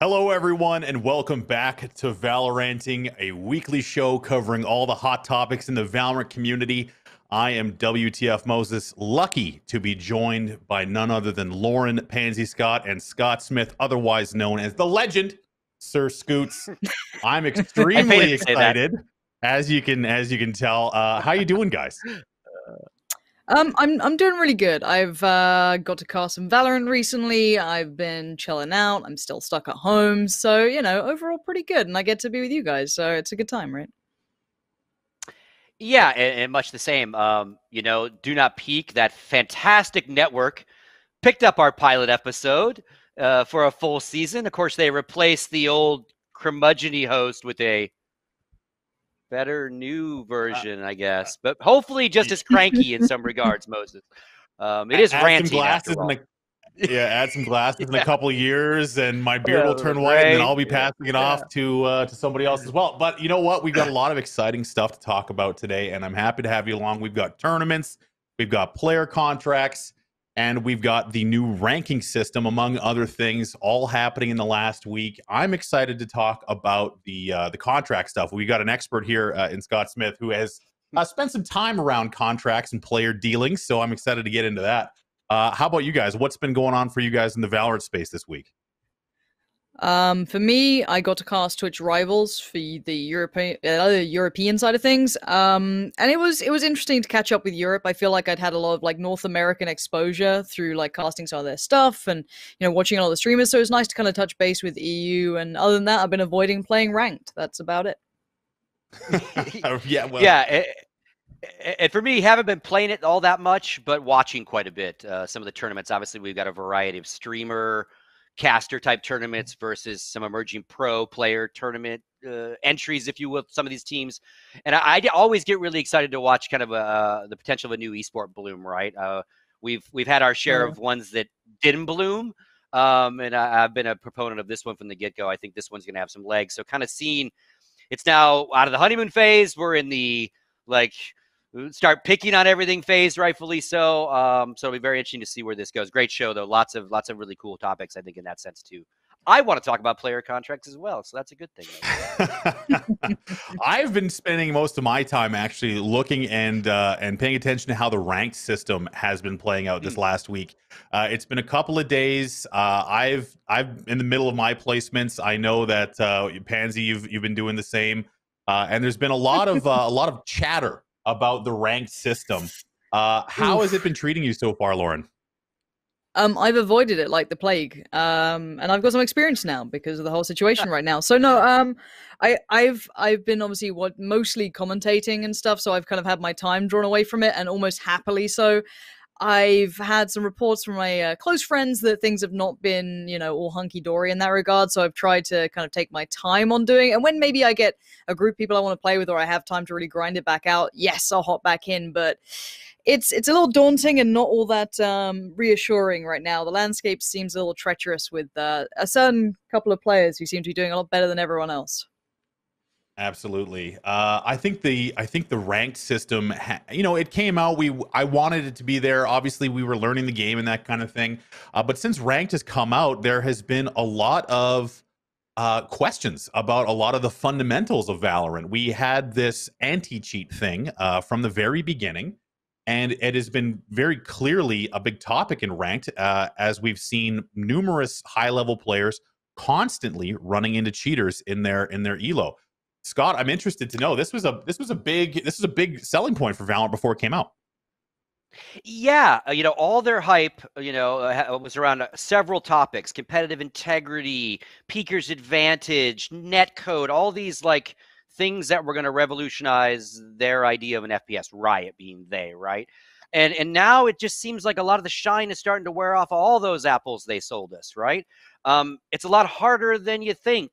Hello, everyone, and welcome back to Valoranting, a weekly show covering all the hot topics in the Valorant community. I am WTFmoses, lucky to be joined by none other than Lauren, Pansy Scott, and Scott Smith, otherwise known as the legend, SirScoots. I'm extremely excited, as you can tell. How you doing, guys? I'm doing really good. I've got to cast some Valorant recently. I've been chilling out. I'm still stuck at home, so overall pretty good. And I get to be with you guys, so it's a good time, right? Yeah, and much the same. DNPeek, that fantastic network, picked up our pilot episode for a full season. Of course, they replaced the old curmudgeon-y host with a better new version, I guess, but hopefully just as cranky in some regards, Moses. It is ranty after all. Add some glasses in a couple of years, and my beard will turn white, and then I'll be passing it off to somebody else as well. But you know what? We've got a lot of exciting stuff to talk about today, and I'm happy to have you along. We've got tournaments, we've got player contracts, and we've got the new ranking system, among other things, all happening in the last week. I'm excited to talk about the contract stuff. We got an expert here in Scott Smith who has spent some time around contracts and player dealings, so I'm excited to get into that. How about you guys? What's been going on for you guys in the Valorant space this week? For me, I got to cast Twitch Rivals for the European side of things. And it was interesting to catch up with Europe. I feel like I'd had a lot of like North American exposure through like casting some of their stuff and watching all the streamers. So it was nice to kind of touch base with EU. And other than that, I've been avoiding playing ranked. That's about it. And for me, haven't been playing it all that much, but watching quite a bit. Some of the tournaments, obviously, we've got a variety of streamer, caster type tournaments versus some emerging pro player tournament entries, if you will, some of these teams. And I always get really excited to watch kind of the potential of a new esport bloom, right? We've had our share of ones that didn't bloom. And I've been a proponent of this one from the get-go. I think this one's going to have some legs. So kind of seeing it's now out of the honeymoon phase. We're in the start picking on everything phase, rightfully so. So it'll be very interesting to see where this goes. Great show, though. Lots of really cool topics, I think, in that sense, too. I want to talk about player contracts as well, so that's a good thing. I've been spending most of my time actually looking and paying attention to how the ranked system has been playing out this last week. It's been a couple of days. I've in the middle of my placements. I know that Pansy, you've been doing the same, and there's been a lot of chatter about the ranked system. How has it been treating you so far, Lauren? I've avoided it like the plague. And I've got some experience now because of the whole situation right now. So no, I've been obviously mostly commentating and stuff, so I've kind of had my time drawn away from it, and almost happily so. I've had some reports from my close friends that things have not been, all hunky-dory in that regard, so I've tried to kind of take my time on doing it. And when maybe I get a group of people I want to play with, or I have time to really grind it back out, yes, I'll hop back in, but it's a little daunting and not all that reassuring right now. The landscape seems a little treacherous with a certain couple of players who seem to be doing a lot better than everyone else. Absolutely. I think the ranked system, it came out. I wanted it to be there. Obviously, we were learning the game and that kind of thing. But since ranked has come out, there has been a lot of questions about a lot of the fundamentals of Valorant. We had this anti-cheat thing from the very beginning, and it has been very clearly a big topic in ranked, as we've seen numerous high-level players constantly running into cheaters in their elo. Scott, I'm interested to know, this was a big selling point for Valorant before it came out. Yeah, all their hype, was around several topics: competitive integrity, peaker's advantage, netcode, all these things that were going to revolutionize their idea of an FPS, Riot being they, right? And now it just seems like a lot of the shine is starting to wear off all those apples they sold us, right? It's a lot harder than you think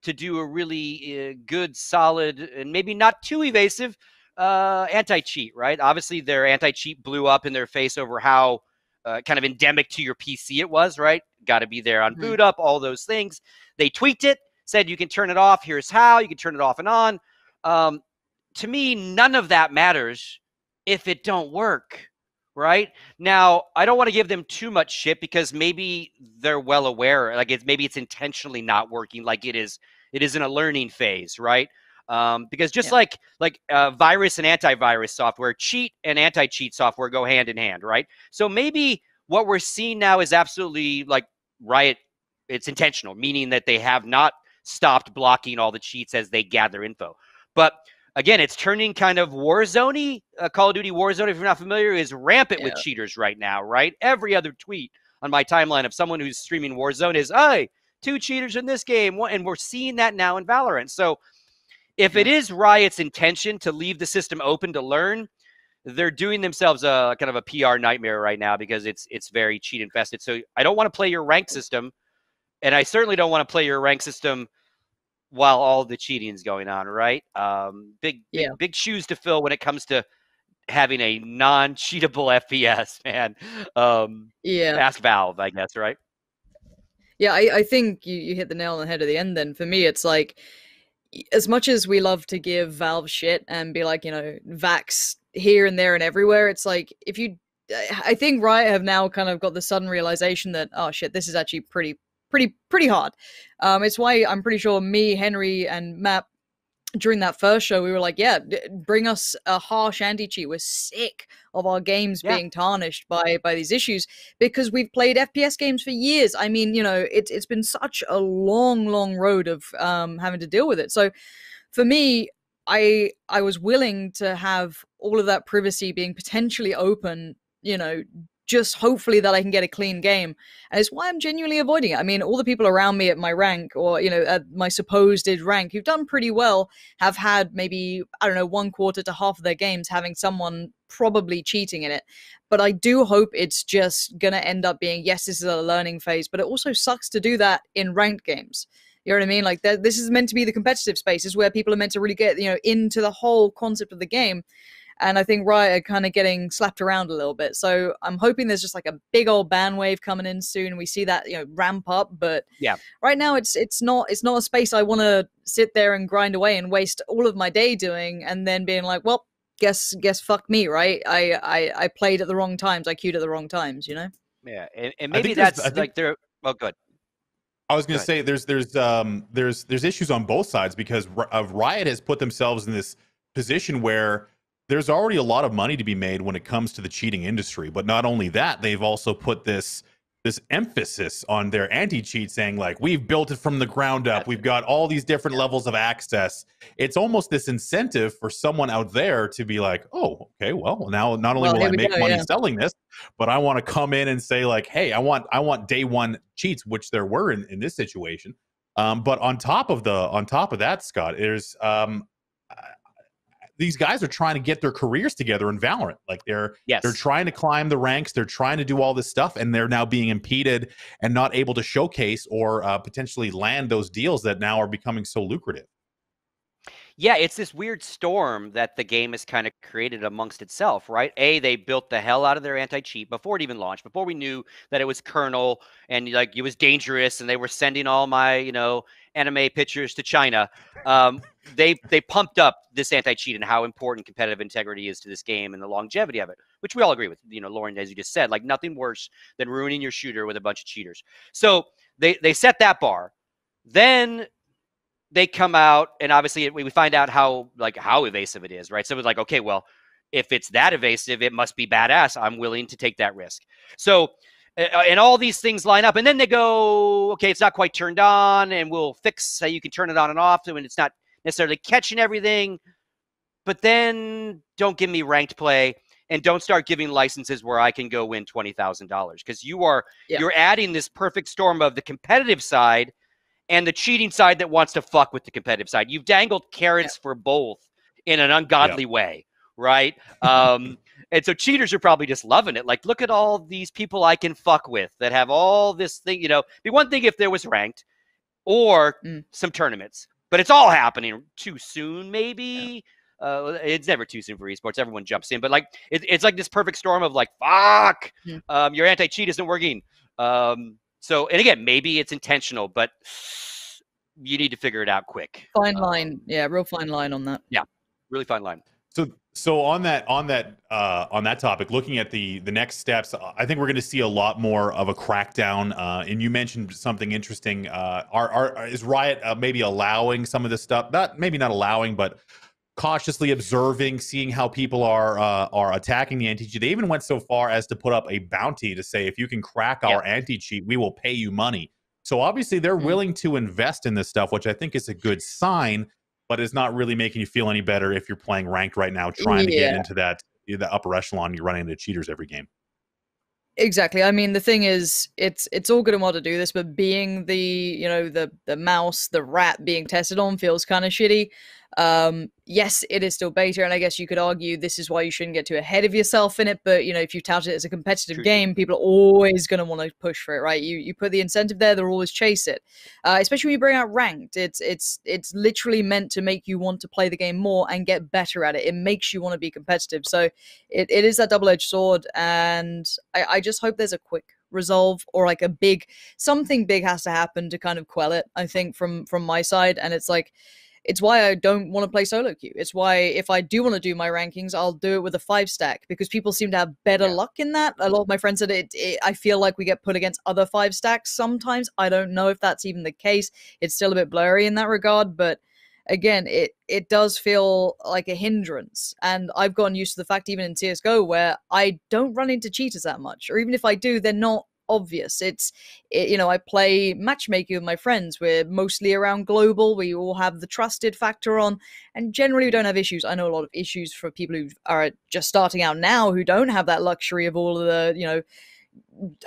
to do a really good, solid, and maybe not too evasive anti-cheat, right? Obviously, their anti-cheat blew up in their face over how kind of endemic to your PC it was, right? Got to be there on boot up, all those things. They tweaked it, said you can turn it off. Here's how. You can turn it off and on. To me, none of that matters if it don't work, right? Now, I don't want to give them too much shit because maybe they're well aware, like maybe it's intentionally not working, like it is in a learning phase, right? Because just like virus and antivirus software, cheat and anti-cheat software go hand in hand, right? So maybe what we're seeing now is absolutely like Riot. It's intentional, meaning that they have not stopped blocking all the cheats as they gather info. But again, it's turning kind of Warzone-y. Call of Duty Warzone, if you're not familiar, is rampant with cheaters right now, right? Every other tweet on my timeline of someone who's streaming Warzone is, hey, 2 cheaters in this game. And we're seeing that now in Valorant. So if it is Riot's intention to leave the system open to learn, they're doing themselves a kind of a PR nightmare right now because it's very cheat infested. So I don't want to play your rank system, and I certainly don't want to play your rank system while all the cheating is going on, right? Big shoes to fill when it comes to having a non-cheatable FPS, man. Ask Valve, I guess, right? Yeah, I think you hit the nail on the head at the end then. For me, it's like, as much as we love to give Valve shit and be like, vax here and there and everywhere, it's like, I think Riot have now kind of got the sudden realization that, oh shit, this is actually pretty hard. It's why I'm pretty sure me, Henry, and Matt, during that first show, we were like, yeah, bring us a harsh anti-cheat. We're sick of our games being tarnished by these issues, because we've played FPS games for years. I mean, it's been such a long road of having to deal with it. So for me, I was willing to have all of that privacy being potentially open, just hopefully that I can get a clean game. And it's why I'm genuinely avoiding it. I mean, all the people around me at my rank, or, at my supposed rank, who've done pretty well, have had maybe, I don't know, 1/4 to half of their games having someone probably cheating in it. But I do hope it's just going to end up being, yes, this is a learning phase, but it also sucks to do that in ranked games. You know what I mean? Like, this is meant to be the competitive spaces where people are meant to really get, into the whole concept of the game. And I think Riot are kind of getting slapped around a little bit. So I'm hoping there's just like a big old ban wave coming in soon, and we see that, ramp up. But right now it's not a space I want to sit there and grind away and waste all of my day doing, and then being like, well, guess fuck me, right? I played at the wrong times, I queued at the wrong times, Yeah, and maybe that's like they're good. I was going to say there's issues on both sides, because Riot has put themselves in this position where there's already a lot of money to be made when it comes to the cheating industry. But not only that, they've also put this emphasis on their anti-cheat, saying like, we've built it from the ground up. We've got all these different levels of access. It's almost this incentive for someone out there to be like, oh, okay, well, now not only will I make money selling this, but I want to come in and say like, hey, I want day one cheats, which there were in this situation. But on top of that, Scott, there's these guys are trying to get their careers together in Valorant. Like they're trying to climb the ranks. They're trying to do all this stuff, and they're now being impeded and not able to showcase or potentially land those deals that now are becoming so lucrative. Yeah, it's this weird storm that the game has kind of created amongst itself, right? They built the hell out of their anti-cheat before it even launched, before we knew that it was kernel and like it was dangerous, and they were sending all my, anime pictures to China. They pumped up this anti-cheat and how important competitive integrity is to this game and the longevity of it, which we all agree with. Lauren, as you just said, like nothing worse than ruining your shooter with a bunch of cheaters. So they set that bar. Then they come out, and obviously we find out how evasive it is, right? So it's like, okay, well, if it's that evasive, it must be badass. I'm willing to take that risk. So, and all these things line up, and then they go, okay, it's not quite turned on, and we'll fix how you can turn it on and off when it's not necessarily catching everything. But then don't give me ranked play, and don't start giving licenses where I can go win $20,000, because you're adding this perfect storm of the competitive side and the cheating side that wants to fuck with the competitive side. You've dangled carrots for both in an ungodly way, right? And so cheaters are probably just loving it. Like, look at all these people I can fuck with that have all this thing, It'd be one thing if there was ranked or some tournaments, but it's all happening too soon, maybe. It's never too soon for esports. Everyone jumps in, but like it's like this perfect storm of like, fuck, your anti-cheat isn't working. So, and again, maybe it's intentional, but you need to figure it out quick. Fine line. Yeah, real fine line on that. Yeah, really fine line. So on that topic, looking at the next steps, I think we're going to see a lot more of a crackdown. And you mentioned something interesting. Is Riot maybe allowing some of this stuff? Maybe not allowing, but cautiously observing, seeing how people are attacking the anti-cheat. They even went so far as to put up a bounty to say, if you can crack our anti-cheat, we will pay you money. So obviously they're willing to invest in this stuff, which I think is a good sign. But it's not really making you feel any better if you're playing ranked right now, trying to get into the upper echelon. You're running into cheaters every game. Exactly. I mean, the thing is, it's all good and well to do this, but being the mouse, the rat being tested on feels kind of shitty. Yes, it is still beta, and I guess you could argue this is why you shouldn't get too ahead of yourself in it. But if you tout it as a competitive game, people are always going to want to push for it, right? You put the incentive there, they'll always chase it. Especially when you bring out ranked, it's literally meant to make you want to play the game more and get better at it. It makes you want to be competitive. So it is that double-edged sword, and I just hope there's a quick resolve, or like something big has to happen to kind of quell it, I think, from my side. And it's why I don't want to play solo queue. It's why if I do want to do my rankings, I'll do it with a 5-stack, because people seem to have better luck in that. A lot of my friends said I feel like we get put against other 5-stacks sometimes. I don't know if that's even the case. It's still a bit blurry in that regard, but again, it does feel like a hindrance. And I've gotten used to the fact, even in CSGO, where I don't run into cheaters that much, or even if I do, they're not obvious. I play matchmaking with my friends. We're mostly around global. We all have the trusted factor on, and generally we don't have issues. I know a lot of issues for people who are just starting out now, who don't have that luxury of all of the,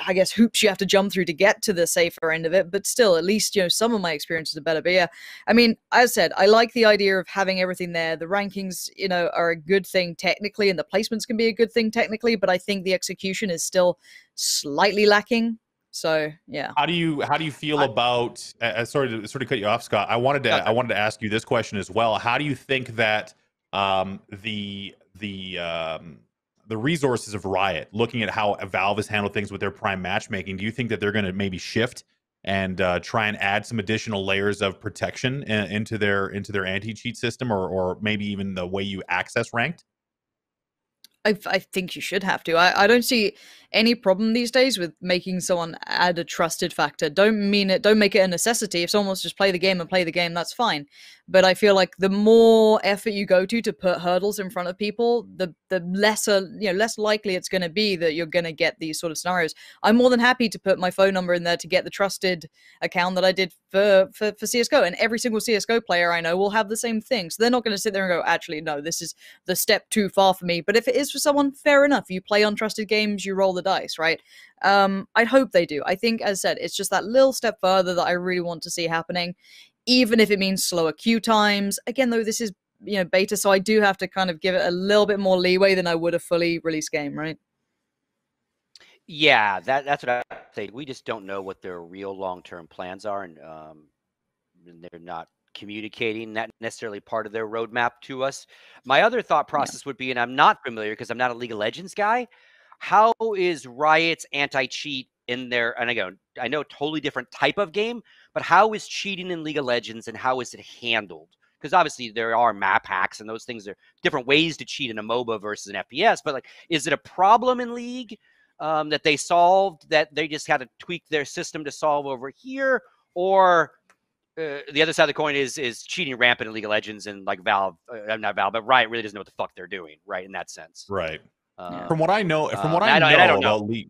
I guess, hoops you have to jump through to get to the safer end of it. But still, at least, some of my experiences are better. But yeah, I mean, as I said, I like the idea of having everything there. The rankings, are a good thing technically, and the placements can be a good thing technically, but I think the execution is still slightly lacking. So yeah. How do you feel about? Sorry to sort of cut you off, Scott. I wanted to ask you this question as well. How do you think that the resources of Riot, looking at how Valve has handled things with their Prime matchmaking, do you think that they're going to maybe shift and try and add some additional layers of protection into their anti-cheat system, or maybe even the way you access ranked? I think you should have to. I don't see any problem these days with making someone add a trusted factor. Don't make it a necessity. If someone wants to just play the game, that's fine. But I feel like the more effort you go to put hurdles in front of people, the less likely it's going to be that you're going to get these sort of scenarios. I'm more than happy to put my phone number in there to get the trusted account that I did for CSGO, and every single CSGO player I know will have the same thing. So they're not going to sit there and go, actually, no, this is the step too far for me. But if it is for someone, fair enough. You play untrusted games, you roll the dice, right? I hope they do. I think, as I said, it's just that little step further that I really want to see happening, even if it means slower queue times. Again, though, this is beta, so I do have to kind of give it a little bit more leeway than I would a fully released game, right? Yeah, that's what I say. We just don't know what their real long-term plans are, and they're not communicating that necessarily part of their roadmap to us. My other thought process would be, and I'm not familiar because I'm not a League of Legends guy, how is Riot's anti-cheat in there? And again, I know totally different type of game, but how is cheating in League of Legends, and how is it handled? Because obviously there are map hacks, and those things are different ways to cheat in a MOBA versus an FPS. But is it a problem in League that they solved, that they just had to tweak their system to solve over here? Or the other side of the coin is cheating rampant in League of Legends, and Valve, not Valve, but Riot really doesn't know what the fuck they're doing, right? In that sense, right? From what I know, I don't know about League,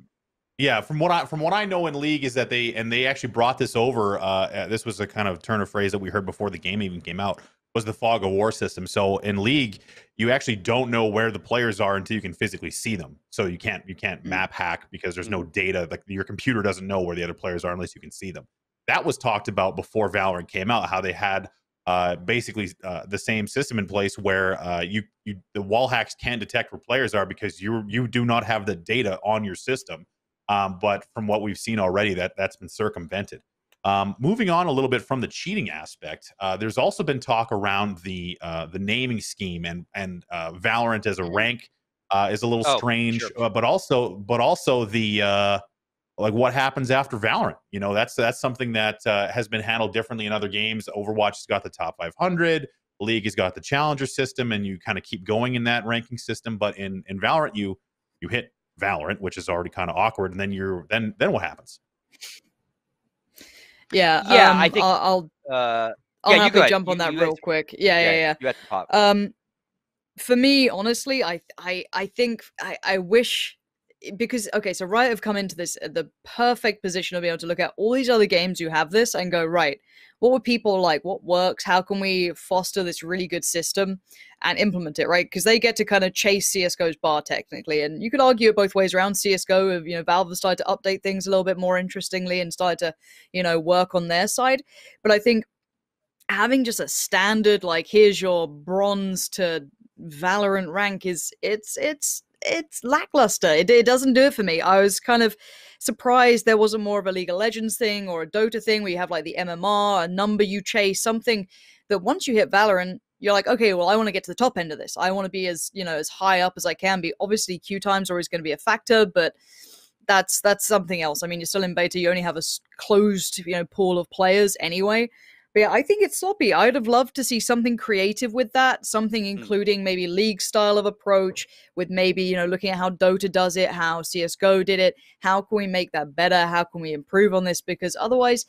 yeah, from what I know in League is that they actually brought this over. This was a kind of turn of phrase that we heard before the game even came out, was the fog of war system. So in League, you actually don't know where the players are until you can physically see them. So you can't map hack because there's no data. Like, your computer doesn't know where the other players are unless you can see them. That was talked about before Valorant came out, how they had basically the same system in place where the wall hacks can detect where players are because you do not have the data on your system. But from what we've seen already, that's been circumvented. Moving on a little bit from the cheating aspect, there's also been talk around the naming scheme, and Valorant as a rank is a little strange, sure. But also the what happens after Valorant. That's something that has been handled differently in other games. Overwatch has got the top 500. League has got the challenger system, and you kind of keep going in that ranking system. But in Valorant, you hit Valorant, which is already kind of awkward, and then what happens? Yeah, I think I'll happily jump on that real quick. Yeah. You had to pop. For me, honestly, I think I wish, because okay, so Riot have come into the perfect position to be able to look at all these other games who have this and go, right, what would people like? What works? How can we foster this really good system and implement it, right? Because they get to kind of chase CSGO's bar technically, and you could argue it both ways around. CSGO, Valve have started to update things a little bit more interestingly and started to, work on their side. But I think having just a standard, like, here's your bronze to Valorant rank it's lackluster. It doesn't do it for me. I was kind of surprised there wasn't more of a League of Legends thing or a Dota thing where you have like the MMR, a number you chase, something that once you hit Valorant, you're like, okay, well, I want to get to the top end of this. I want to be as high up as I can be. Obviously, queue times are always going to be a factor, but that's something else. I mean, you're still in beta. You only have a closed, pool of players anyway. But yeah, I think it's sloppy. I'd have loved to see something creative with that, something including maybe League style of approach with maybe, looking at how Dota does it, how CSGO did it. How can we make that better? How can we improve on this? Because otherwise,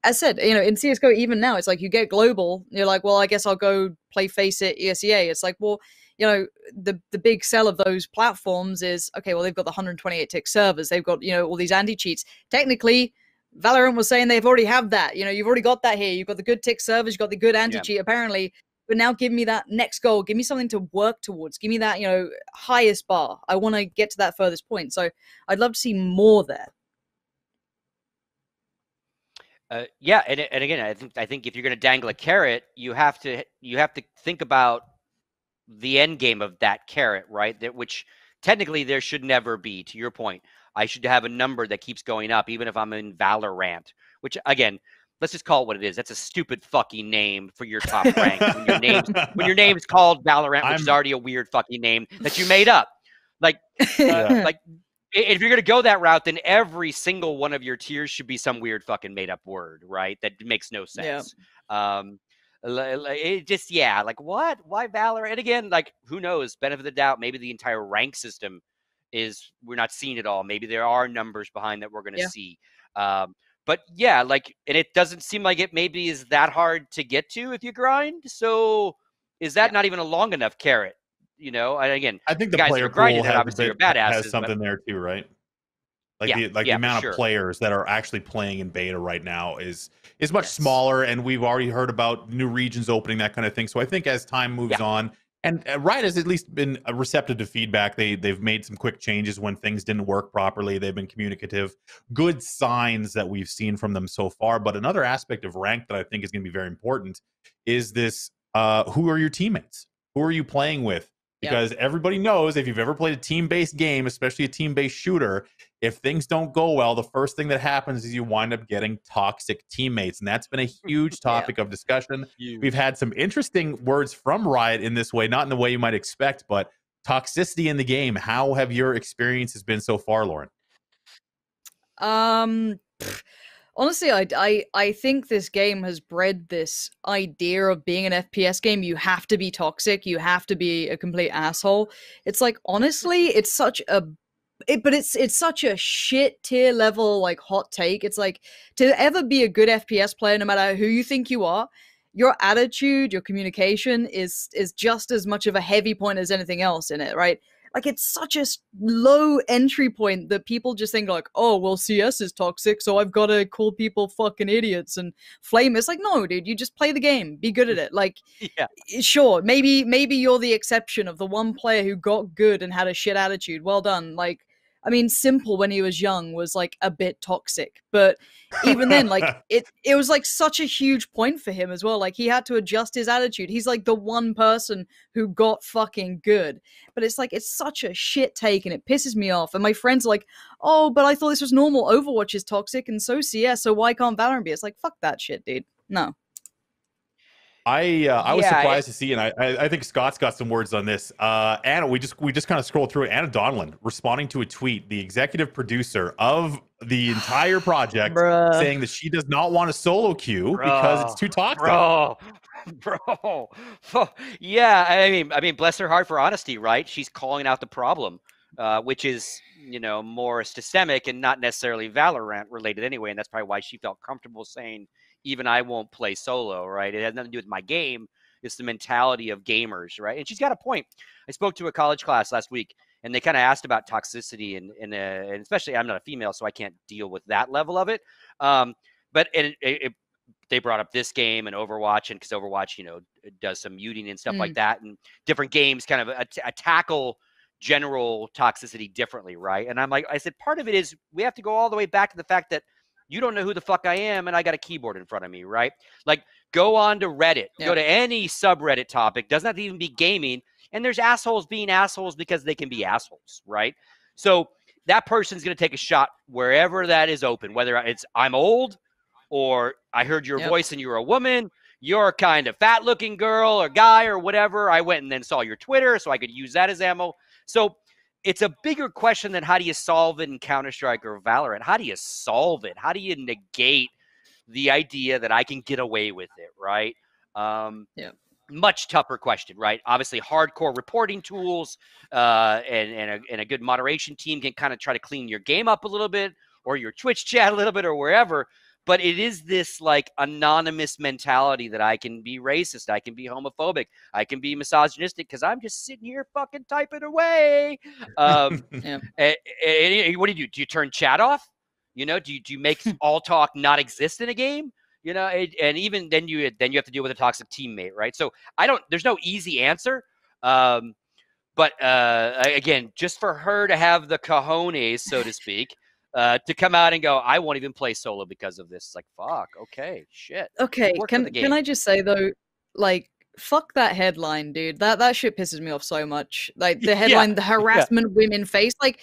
as I said, in CSGO, even now, it's like you get global. You're like, well, I guess I'll go play Faceit, ESEA. It's like, well, the big sell of those platforms is, okay, well, they've got the 128 tick servers. They've got, all these anti-cheats. Technically, Valorant was saying they've already have that. You've already got that here. You've got the good tick servers. You've got the good anti-cheat, apparently. But now give me that next goal. Give me something to work towards. Give me that, highest bar. I want to get to that furthest point. So I'd love to see more there. And again, I think if you're going to dangle a carrot, you have to think about the end game of that carrot, right? Which technically there should never be. To your point, I should have a number that keeps going up, even if I'm in Valorant. Which again, let's just call it what it is. That's a stupid fucking name for your top rank. when your name's called Valorant, which is already a weird fucking name that you made up. Like, like if you're gonna go that route, then every single one of your tiers should be some weird fucking made up word, right? That makes no sense. Yeah. It just, like what? Why Valorant? And again, like, who knows? Benefit of the doubt. Maybe the entire rank system we're not seeing it all. Maybe there are numbers behind that we're going to see. But yeah, like, and it doesn't seem like it maybe is that hard to get to if you grind. So is that not even a long enough carrot? And again, I think the guys player who are grinding pool that obviously are badasses. Has something there too, right? Like the amount of players that are actually playing in beta right now is much smaller, and we've already heard about new regions opening, that kind of thing. So I think as time moves on, and Riot has at least been receptive to feedback. They've made some quick changes when things didn't work properly. They've been communicative. Good signs that we've seen from them so far. But another aspect of rank that I think is going to be very important is this: who are your teammates? Who are you playing with? Because everybody knows, if you've ever played a team-based game, especially a team-based shooter, if things don't go well, the first thing that happens is you wind up getting toxic teammates. And that's been a huge topic of discussion. We've had some interesting words from Riot in this way, not in the way you might expect, but toxicity in the game. How have your experiences been so far, Lauren? Honestly, I think this game has bred this idea of being an FPS game. You have to be toxic. You have to be a complete asshole. It's like, honestly, it's such a it's such a shit tier level, like, hot take. It's like, to ever be a good FPS player, no matter who you think you are, your attitude, your communication is just as much of a heavy point as anything else in it, right? Like, it's such a low entry point that people just think like, oh, well, CS is toxic, so I've got to call people fucking idiots and flame. It's like, no, dude, you just play the game. Be good at it. Like, sure, maybe you're the exception of the one player who got good and had a shit attitude. Well done. Like, I mean, Simple, when he was young, was like a bit toxic, but even then, like, it was like such a huge point for him as well. Like, he had to adjust his attitude. He's like the one person who got fucking good, but it's like, it's such a shit take and it pisses me off. And my friends are like, oh, but I thought this was normal. Overwatch is toxic and so CS, so why can't Valorant be? It's like, fuck that shit, dude. No. I was surprised to see, and I think Scott's got some words on this. Anna, we just kind of scrolled through it. Anna Donlan responding to a tweet, the executive producer of the entire project, saying that she does not want a solo queue because it's too toxic. Bro, yeah. I mean, bless her heart for honesty, right? She's calling out the problem, which is, you know, more systemic and not necessarily Valorant related anyway. And that's probably why she felt comfortable saying, even I won't play solo, right? It has nothing to do with my game. It's the mentality of gamers, right? And she's got a point. I spoke to a college class last week, and they kind of asked about toxicity, and especially I'm not a female, so I can't deal with that level of it. But they brought up this game and Overwatch, and because Overwatch, you know, does some muting and stuff like that, and different games kind of tackle general toxicity differently, right? And I said, part of it is we have to go all the way back to the fact that you don't know who the fuck I am, and I got a keyboard in front of me, right? Like, go on to Reddit, go to any subreddit topic, doesn't have to even be gaming, and there's assholes being assholes because they can be assholes, right? So that person's going to take a shot wherever that is open, whether it's I'm old, or I heard your voice and you're a woman, you're kind of fat looking girl or guy or whatever. I went and then saw your Twitter, so I could use that as ammo. So it's a bigger question than how do you solve it in Counter-Strike or Valorant? How do you solve it? How do you negate the idea that I can get away with it, right? Much tougher question, right? Obviously, hardcore reporting tools and a good moderation team can kind of try to clean your game up a little bit, or your Twitch chat a little bit, or wherever. But it is this like anonymous mentality that I can be racist, I can be homophobic, I can be misogynistic because I'm just sitting here fucking typing away. And what do? Do you turn chat off? You know, do you make all talk not exist in a game? You know, and even then you have to deal with a toxic teammate, right? So there's no easy answer. But again, just for her to have the cojones, so to speak, to come out and go, I won't even play solo because of this. Like, fuck, okay, shit. Okay, can I just say though, like, fuck that headline, dude. That shit pisses me off so much. Like the headline, the harassment women face. Like,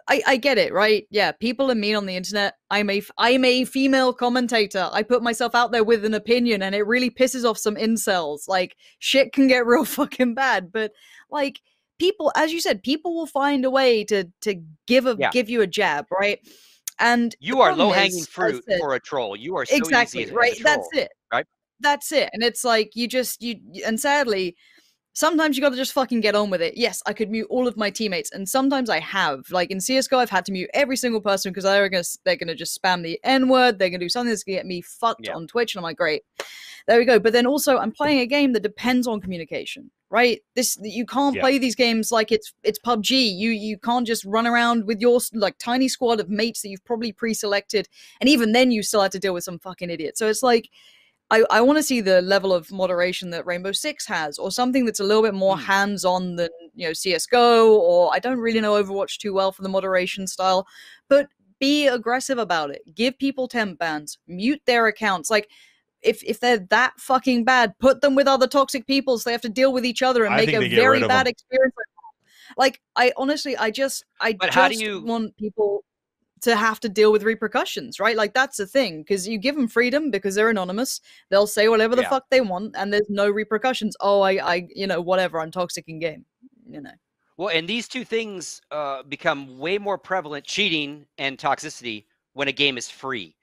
I get it, right? Yeah, people are mean on the internet. I'm a female commentator. I put myself out there with an opinion, and it really pisses off some incels. Like, shit can get real fucking bad. But like, people, as you said, people will find a way to give you a jab, right? And you are low-hanging fruit for a troll. You are so exactly easy right. As a troll, that's it. Right. That's it. And it's like and sadly, sometimes you got to just fucking get on with it. Yes, I could mute all of my teammates, and sometimes I have. Like in CS:GO, I've had to mute every single person because they're gonna just spam the N-word. They're gonna do something that's gonna get me fucked on Twitch, and I'm like, great, there we go. But then also, I'm playing a game that depends on communication, right? You can't play these games like it's PUBG. You can't just run around with your like tiny squad of mates that you've probably pre-selected, and even then, you still have to deal with some fucking idiot. So it's like, I want to see the level of moderation that Rainbow Six has, or something that's a little bit more hands-on than, you know, CS:GO, or I don't really know Overwatch too well for the moderation style, but be aggressive about it. Give people temp bans, mute their accounts. Like, if they're that fucking bad, put them with other toxic people so they have to deal with each other and make a very bad experience. Like, I honestly, I just want people to have to deal with repercussions, right? Like, that's the thing, because you give them freedom because they're anonymous. They'll say whatever the fuck they want, and there's no repercussions. Oh, I you know, whatever, I'm toxic in game, you know. Well, and these two things become way more prevalent, cheating and toxicity, when a game is free.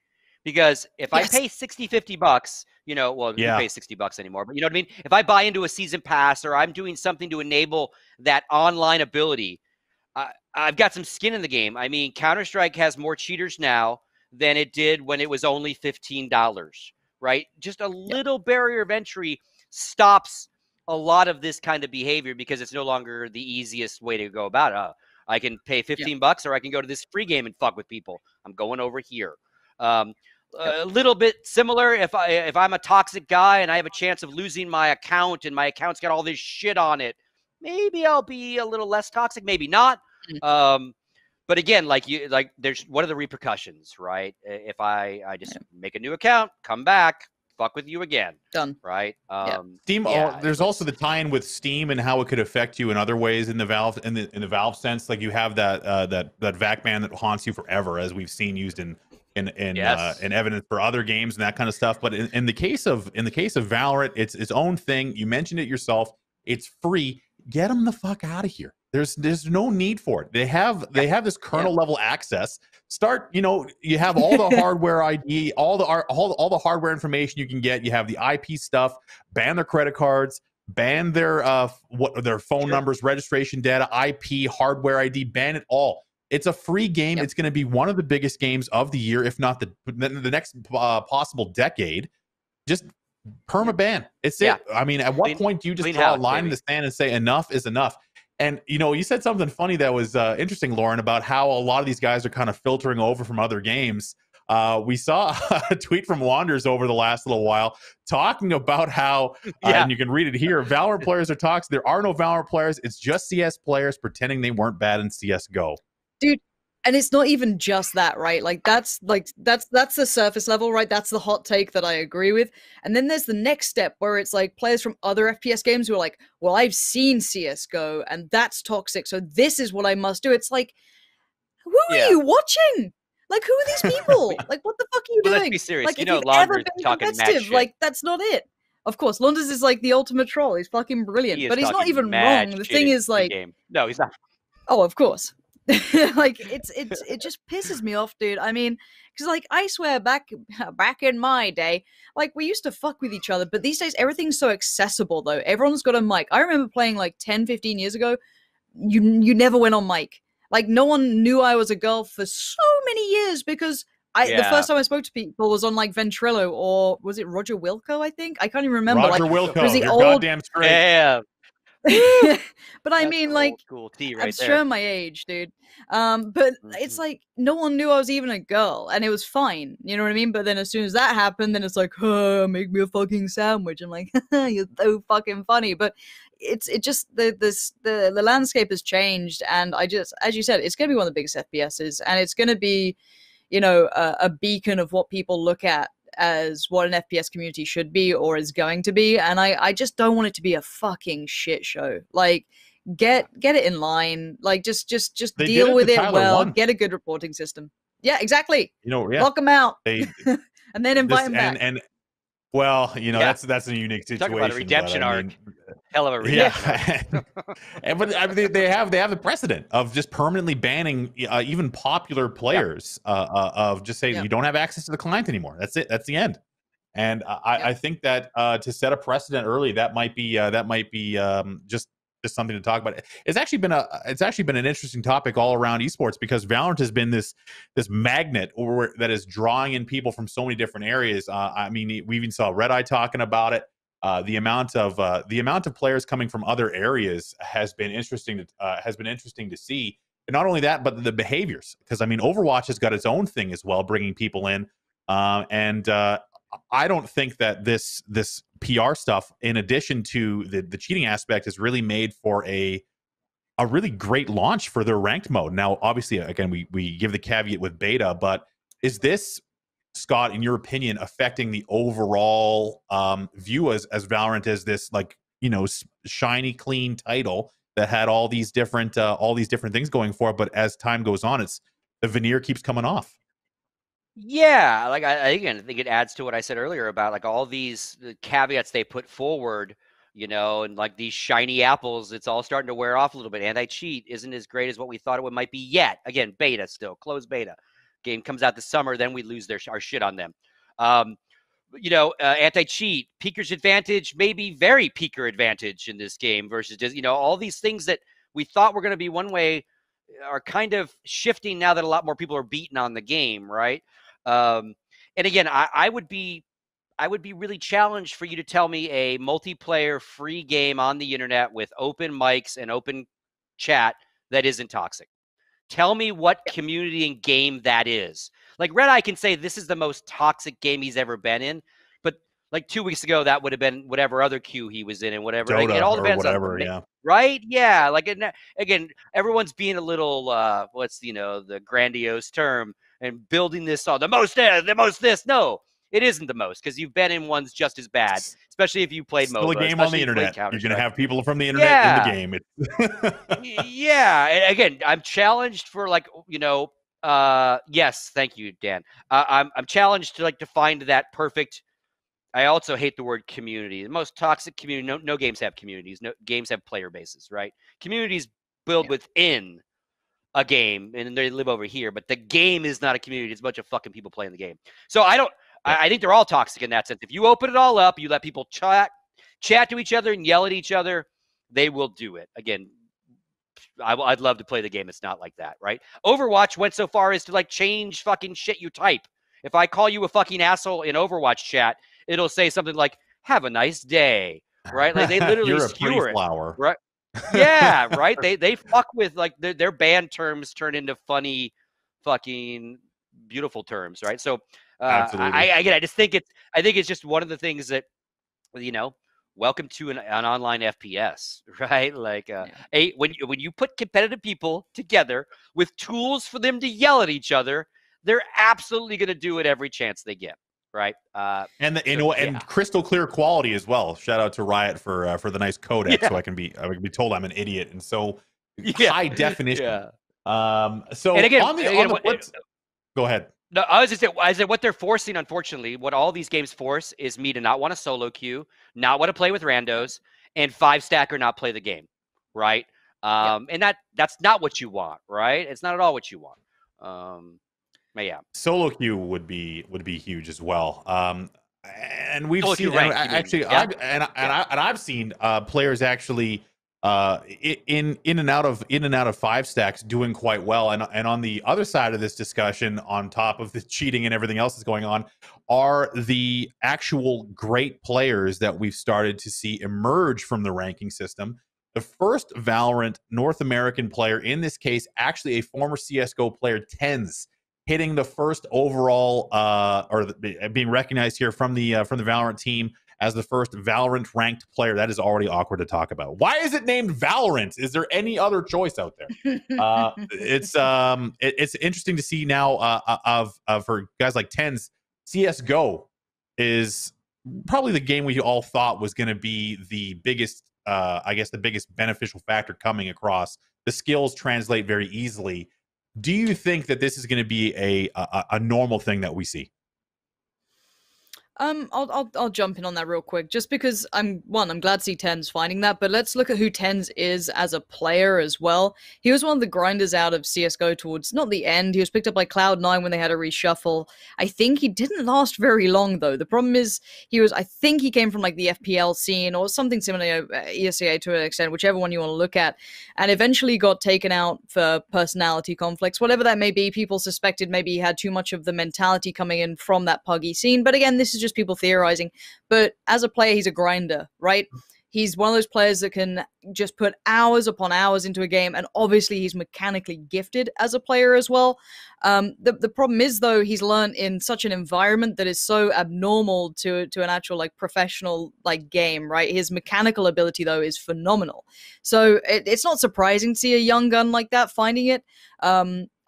Because if I pay $60-$50, you know, well, you pay $60 anymore, but you know what I mean? If I buy into a season pass, or I'm doing something to enable that online ability, I've got some skin in the game. I mean, Counter-Strike has more cheaters now than it did when it was only $15, right? Just a little barrier of entry stops a lot of this kind of behavior because it's no longer the easiest way to go about it. I can pay $15 or I can go to this free game and fuck with people. I'm going over here. A little bit similar if I'm a toxic guy and I have a chance of losing my account and my account's got all this shit on it, maybe I'll be a little less toxic, maybe not. But again, what are the repercussions, right? If I just make a new account, come back, fuck with you again, done, right? Steam. There's also the tie-in with Steam and how it could affect you in other ways in the Valve Valve sense. Like, you have that VAC ban that haunts you forever, as we've seen used in evidence for other games and that kind of stuff. But in the case of Valorant, it's its own thing. You mentioned it yourself. It's free. Get them the fuck out of here. There's no need for it. They have this kernel level access. Start, you have all the hardware ID, all the hardware information you can get. You have the IP stuff. Ban their credit cards. Ban their their phone numbers, registration data, IP, hardware ID. Ban it all. It's a free game. It's going to be one of the biggest games of the year, if not the next possible decade. Just perma-ban. It's it. I mean, at what point do you just draw a line in the sand and say enough is enough? And, you said something funny that was interesting, Lauren, about how a lot of these guys are kind of filtering over from other games. We saw a tweet from Wanders over the last little while talking about how, and you can read it here, Valorant players are toxic. There are no Valorant players. It's just CS players pretending they weren't bad in CSGO. Dude, and it's not even just that, right? That's the surface level, right? That's the hot take that I agree with. And then there's the next step where it's like players from other FPS games who are like, well, I've seen CSGO and that's toxic, so this is what I must do. It's like, who are you watching? Like, who are these people? Like, what the fuck are you doing? Let's be serious. Like, if you've ever been competitive, like, that's not it. Of course, Londers is like the ultimate troll. He's fucking brilliant, but he's not even wrong. The thing is, like, no, he's not. Oh, of course. Like it just pisses me off, dude. I mean, because like I swear back in my day, like we used to fuck with each other, but these days everything's so accessible though. Everyone's got a mic. I remember playing like 10-15 years ago, you never went on mic. Like no one knew I was a girl for so many years because the first time I spoke to people was on like Ventrilo, or was it Roger Wilco? I think I can't even remember. Roger Wilco, was the old goddamn straight. Yeah. But I mean, like, cool tea I'm showing my age, dude. But it's like no one knew I was even a girl, and it was fine. You know what I mean? But then as soon as that happened, then it's like, make me a fucking sandwich. I'm like, you're so fucking funny. But it just the landscape has changed, and I just, as you said, it's gonna be one of the biggest FPSs, and it's gonna be, a beacon of what people look at as what an FPS community should be or is going to be, and I just don't want it to be a fucking shit show. Like, get it in line. Like, just deal with it well. Get a good reporting system. Yeah, exactly. Lock them out, and then invite them back. And well, that's a unique situation. Talk about a redemption arc. Hell of a redemption arc. But I mean, they have the precedent of just permanently banning even popular players of just saying you don't have access to the client anymore. That's it. That's the end. And I think that to set a precedent early, that might be just something to talk about. It's actually been an interesting topic all around esports, because Valorant has been this magnet that is drawing in people from so many different areas. I mean, we even saw Red Eye talking about it. The amount of players coming from other areas has been interesting to see. And not only that, but the behaviors, because I mean, Overwatch has got its own thing as well, bringing people in. And I don't think that this PR stuff, in addition to the cheating aspect, is really made for a really great launch for their ranked mode. Now, obviously, again, we give the caveat with beta, but is this, Scott, in your opinion, affecting the overall view as Valorant as this, like, shiny, clean title that had all these different things going for it, but as time goes on, the veneer keeps coming off? Yeah, like I think it adds to what I said earlier about like all these caveats they put forward, and like these shiny apples. It's all starting to wear off a little bit. Anti-cheat isn't as great as what we thought it might be yet. Again, beta still, closed beta. Game comes out this summer, then we lose our shit on them. Anti-cheat, peeker's advantage, maybe very peeker advantage in this game versus just, all these things that we thought were going to be one way are kind of shifting now that a lot more people are beaten on the game, right? And again, I would be really challenged for you to tell me a multiplayer free game on the internet with open mics and open chat that isn't toxic. Tell me what community and game that is. Like, Red Eye can say this is the most toxic game he's ever been in, but like 2 weeks ago, that would have been whatever other queue he was in and whatever. Dota, like, it all depends whatever, on right? Yeah. Like, again, everyone's being a little what's the grandiose term and building this on the most this. No, it isn't the most, because you've been in ones just as bad, especially if you played MOBA. Still a game on the internet. You're going to have people from the internet in the game. Yeah. And again, I'm challenged for like, yes, thank you, Dan. I'm challenged to find that perfect. I also hate the word community. The most toxic community. No games have communities. No games have player bases, right? Communities build within a game, and they live over here, but the game is not a community. It's a bunch of fucking people playing the game. So I think they're all toxic in that sense. If you open it all up, you let people chat to each other and yell at each other, they will do it. Again, I'd love to play the game. It's not like that, right? Overwatch went so far as to like change fucking shit you type. If I call you a fucking asshole in Overwatch chat, it'll say something like, have a nice day, right? Like they literally You're a skewer pretty it, flower. right? Yeah, right. They fuck with like their band terms turn into funny, fucking beautiful terms, right? So Absolutely. I just think it's just one of the things that, welcome to an online FPS, right? Like when you put competitive people together with tools for them to yell at each other, they're absolutely going to do it every chance they get. Right. And crystal clear quality as well. Shout out to Riot for the nice codec, so I can be told I'm an idiot, and so high definition. So and again, go ahead. No, I said what they're forcing, unfortunately, what all these games force is me to not want to solo queue, not want to play with randos, and 5-stack or not play the game. Right. And that's not what you want, right? It's not at all what you want. Yeah, solo queue would be huge as well. And we've seen I've seen players actually in and out of 5-stacks doing quite well. And on the other side of this discussion, on top of the cheating and everything else that's going on, are the actual great players that we've started to see emerge from the ranking system. The first Valorant North American player, in this case, actually a former CSGO player, Tenz, hitting the first overall being recognized here from the Valorant team as the first Valorant ranked player. That is already awkward to talk about. Why is it named Valorant? Is there any other choice out there? It's interesting to see now for guys like Tenz. CSGO is probably the game we all thought was going to be the biggest, the biggest beneficial factor coming across. The skills translate very easily. Do you think that this is going to be a normal thing that we see? I'll jump in on that real quick, just because I'm glad to see Tenz finding that, but let's look at who Tenz is as a player as well. He was one of the grinders out of CSGO towards not the end. He was picked up by Cloud9 when they had a reshuffle. I think he didn't last very long though. The problem is I think he came from like the FPL scene or something similar, ESEA to an extent, whichever one you want to look at, and eventually got taken out for personality conflicts, whatever that may be. People suspected maybe he had too much of the mentality coming in from that puggy scene, but again, this is just people theorizing. But as a player, he's a grinder, right? He's one of those players that can just put hours upon hours into a game, and obviously he's mechanically gifted as a player as well. The problem is, though, he's learned in such an environment that is so abnormal to an actual like professional like game, right? His mechanical ability, though, is phenomenal. So it's not surprising to see a young gun like that finding it.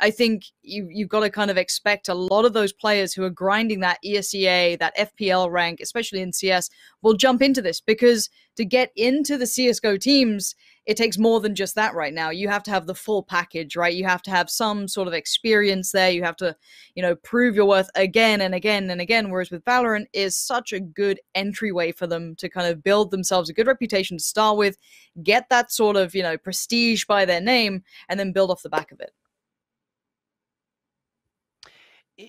I think you've got to kind of expect a lot of those players who are grinding that ESEA, that FPL rank, especially in CS, will jump into this, because to get into the CSGO teams, it takes more than just that right now. You have to have the full package, right? You have to have some sort of experience there. You have to, prove your worth again and again and again, whereas with Valorant is such a good entryway for them to kind of build themselves a good reputation to start with, get that sort of, prestige by their name, and then build off the back of it.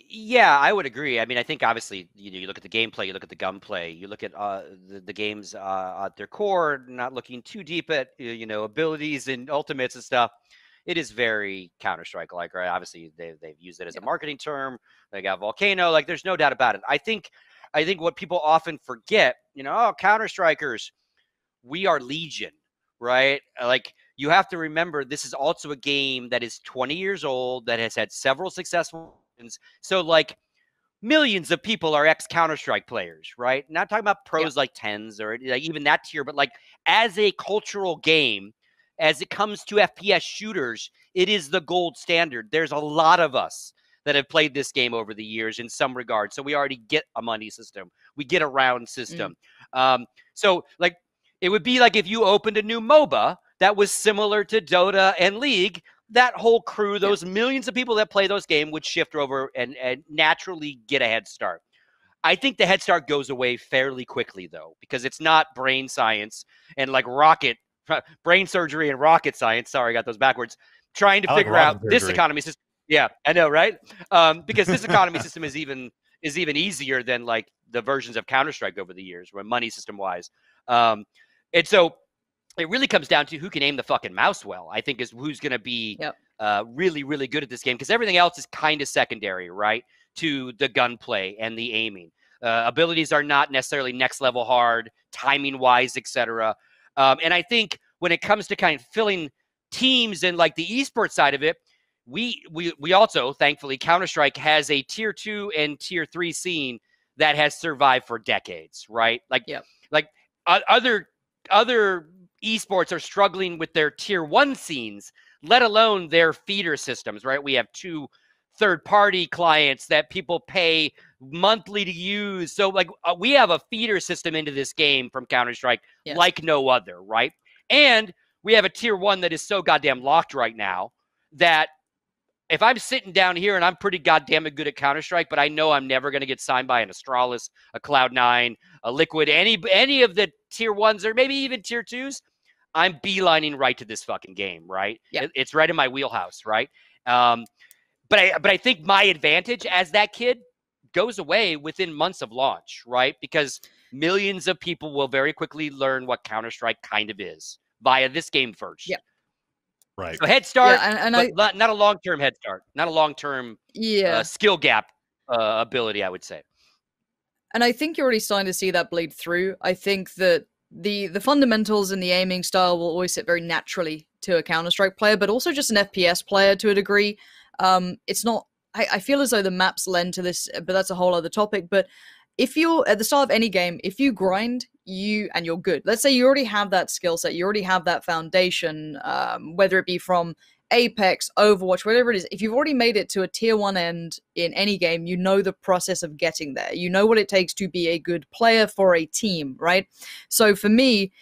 Yeah, I would agree. I mean, I think obviously, you look at the gameplay, you look at the gunplay, you look at the games at their core, not looking too deep at abilities and ultimates and stuff. It is very Counter-Strike like, right? Obviously, they've used it as a marketing term. They got Volcano. Like, there's no doubt about it. I think what people often forget, Counter-Strikers, we are Legion, right? Like, you have to remember, this is also a game that is 20 years old, that has had several successful. So like millions of people are ex-Counter-Strike players, right? Not talking about pros like Tenz or like even that tier, but like as a cultural game, as it comes to FPS shooters, it is the gold standard. There's a lot of us that have played this game over the years in some regard. So we already get a money system. We get a round system. So like it would be like if you opened a new MOBA that was similar to Dota and League, that whole crew, those millions of people that play those games would shift over and naturally get a head start. I think the head start goes away fairly quickly, though, because it's not brain science and like rocket brain surgery and rocket science. Sorry, I got those backwards. Trying to figure out this economy system. Yeah, I know, right? Because this economy system is even easier than like the versions of Counter-Strike over the years, where money system wise. And so it really comes down to who can aim the fucking mouse well, I think, is who's going to be really, really good at this game, because everything else is kind of secondary, right, to the gunplay and the aiming. Abilities are not necessarily next level hard, timing wise, etc. And I think when it comes to kind of filling teams and like the esports side of it, we also, thankfully, Counter-Strike has a tier 2 and tier 3 scene that has survived for decades, right? Like, like other esports are struggling with their tier 1 scenes, let alone their feeder systems, right? We have 2 third-party clients that people pay monthly to use. So like we have a feeder system into this game from Counter-Strike like no other, right? And we have a tier 1 that is so goddamn locked right now that if I'm sitting down here and I'm pretty goddamn good at Counter-Strike, but I know I'm never going to get signed by an Astralis, a Cloud9, a Liquid, any of the tier 1s or maybe even tier 2s, I'm beelining right to this fucking game, right? It's right in my wheelhouse, right? But I think my advantage as that kid goes away within months of launch, right? Because millions of people will very quickly learn what Counter-Strike kind of is via this game first. Right. So head start, but not a long-term head start, not a long-term skill gap ability, I would say. And I think you're already starting to see that bleed through. I think that the fundamentals and the aiming style will always sit very naturally to a Counter-Strike player, but also just an FPS player to a degree. It's not, I feel as though the maps lend to this, but that's a whole other topic. But if you're at the start of any game, if you grind, and you're good. Let's say you already have that skill set, you already have that foundation, whether it be from Apex, Overwatch, whatever it is. If you've already made it to a tier 1 end in any game, you know the process of getting there. You know what it takes to be a good player for a team, right? So for me,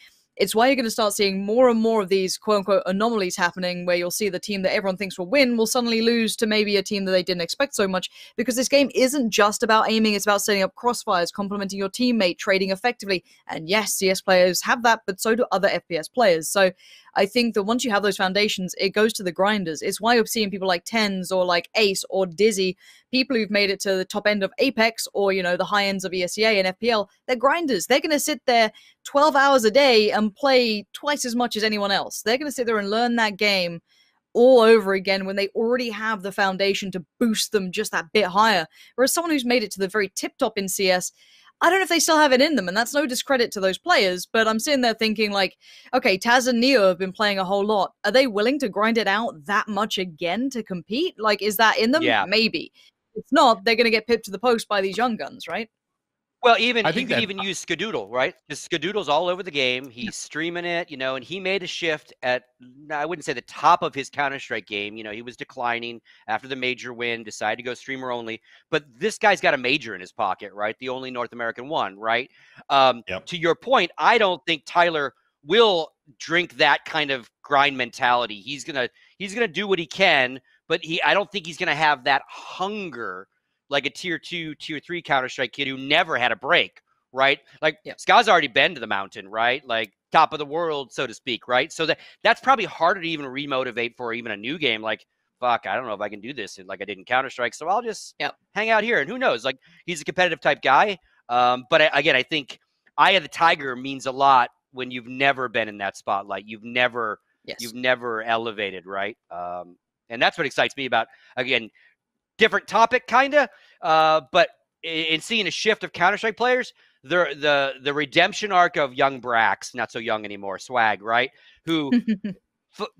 it's why you're going to start seeing more and more of these quote-unquote anomalies happening, where you'll see the team that everyone thinks will win will suddenly lose to maybe a team that they didn't expect so much, because this game isn't just about aiming, it's about setting up crossfires, complementing your teammate, trading effectively. And yes, CS players have that, but so do other FPS players. So I think that once you have those foundations, it goes to the grinders. It's why you're seeing people like Tenz or like Ace or Dizzy, people who've made it to the top end of Apex or, you know, the high ends of ESEA and FPL. They're grinders. They're going to sit there 12 hours a day and play twice as much as anyone else. They're going to sit there and learn that game all over again when they already have the foundation to boost them just that bit higher. Whereas someone who's made it to the very tip top in CS, I don't know if they still have it in them, and that's no discredit to those players, but I'm sitting there thinking like, okay, Taz and Neo have been playing a whole lot. Are they willing to grind it out that much again to compete? Like, is that in them? Yeah. Maybe. If not, they're going to get pipped to the post by these young guns, right? Well, even you could even use Skadoodle, right? Because Skadoodle's all over the game. He's streaming it, you know, and he made a shift at, I wouldn't say the top of his Counter-Strike game. You know, he was declining after the major win, decided to go streamer only. But this guy's got a major in his pocket, right? The only North American one, right? To your point, I don't think Tyler will drink that kind of grind mentality. He's gonna do what he can, but I don't think he's gonna have that hunger like a tier 2, tier 3 Counter-Strike kid who never had a break, right? Like Ska's already been to the mountain, right? Like top of the world, so to speak, right? So that's probably harder to even remotivate for even a new game. Like, fuck, I don't know if I can do this like I did in Counter-Strike, so I'll just hang out here. And who knows? Like, he's a competitive type guy. But again, I think Eye of the Tiger means a lot when you've never been in that spotlight. You've never elevated, right? And that's what excites me about, again, different topic, kind of, but in seeing a shift of Counter-Strike players, the redemption arc of young Brax, not so young anymore, Swag, right? Who,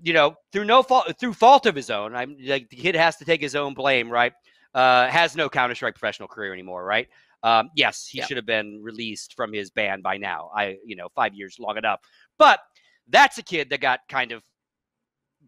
you know, through fault of his own, I'm like, the kid has to take his own blame, right? Has no Counter-Strike professional career anymore, right? Yes, he should have been released from his ban by now. 5 years long enough, but that's a kid that got kind of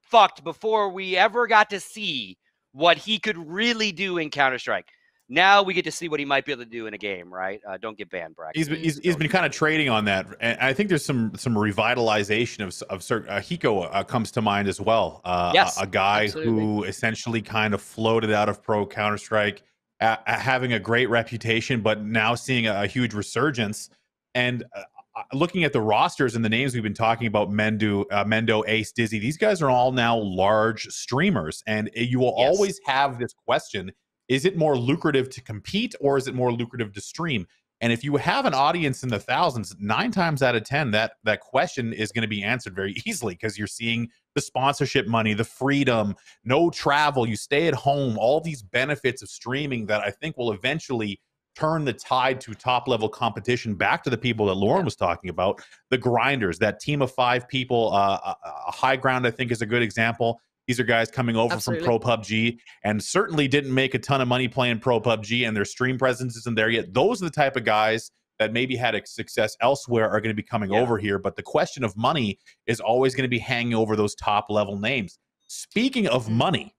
fucked before we ever got to see what he could really do in Counter-Strike. Now we get to see what he might be able to do in a game, right? Don't get banned, Braxton. He's been kind of trading on that, and I think there's some revitalization of certain. Hiko comes to mind as well. A guy who essentially kind of floated out of pro Counter-Strike, having a great reputation, but now seeing a huge resurgence. And looking at the rosters and the names we've been talking about, Mendo, Ace, Dizzy, these guys are all now large streamers, and you will always have this question: is it more lucrative to compete, or is it more lucrative to stream? And if you have an audience in the thousands, 9 times out of 10, that question is going to be answered very easily, because you're seeing the sponsorship money, the freedom, no travel, you stay at home, all these benefits of streaming that I think will eventually turn the tide to top-level competition back to the people that Lauren was talking about, the grinders, that team of 5 people. High Ground, I think, is a good example. These are guys coming over from Pro PUBG and certainly didn't make a ton of money playing Pro PUBG, and their stream presence isn't there yet. Those are the type of guys that maybe had a success elsewhere are going to be coming over here. But the question of money is always going to be hanging over those top-level names. Speaking of money,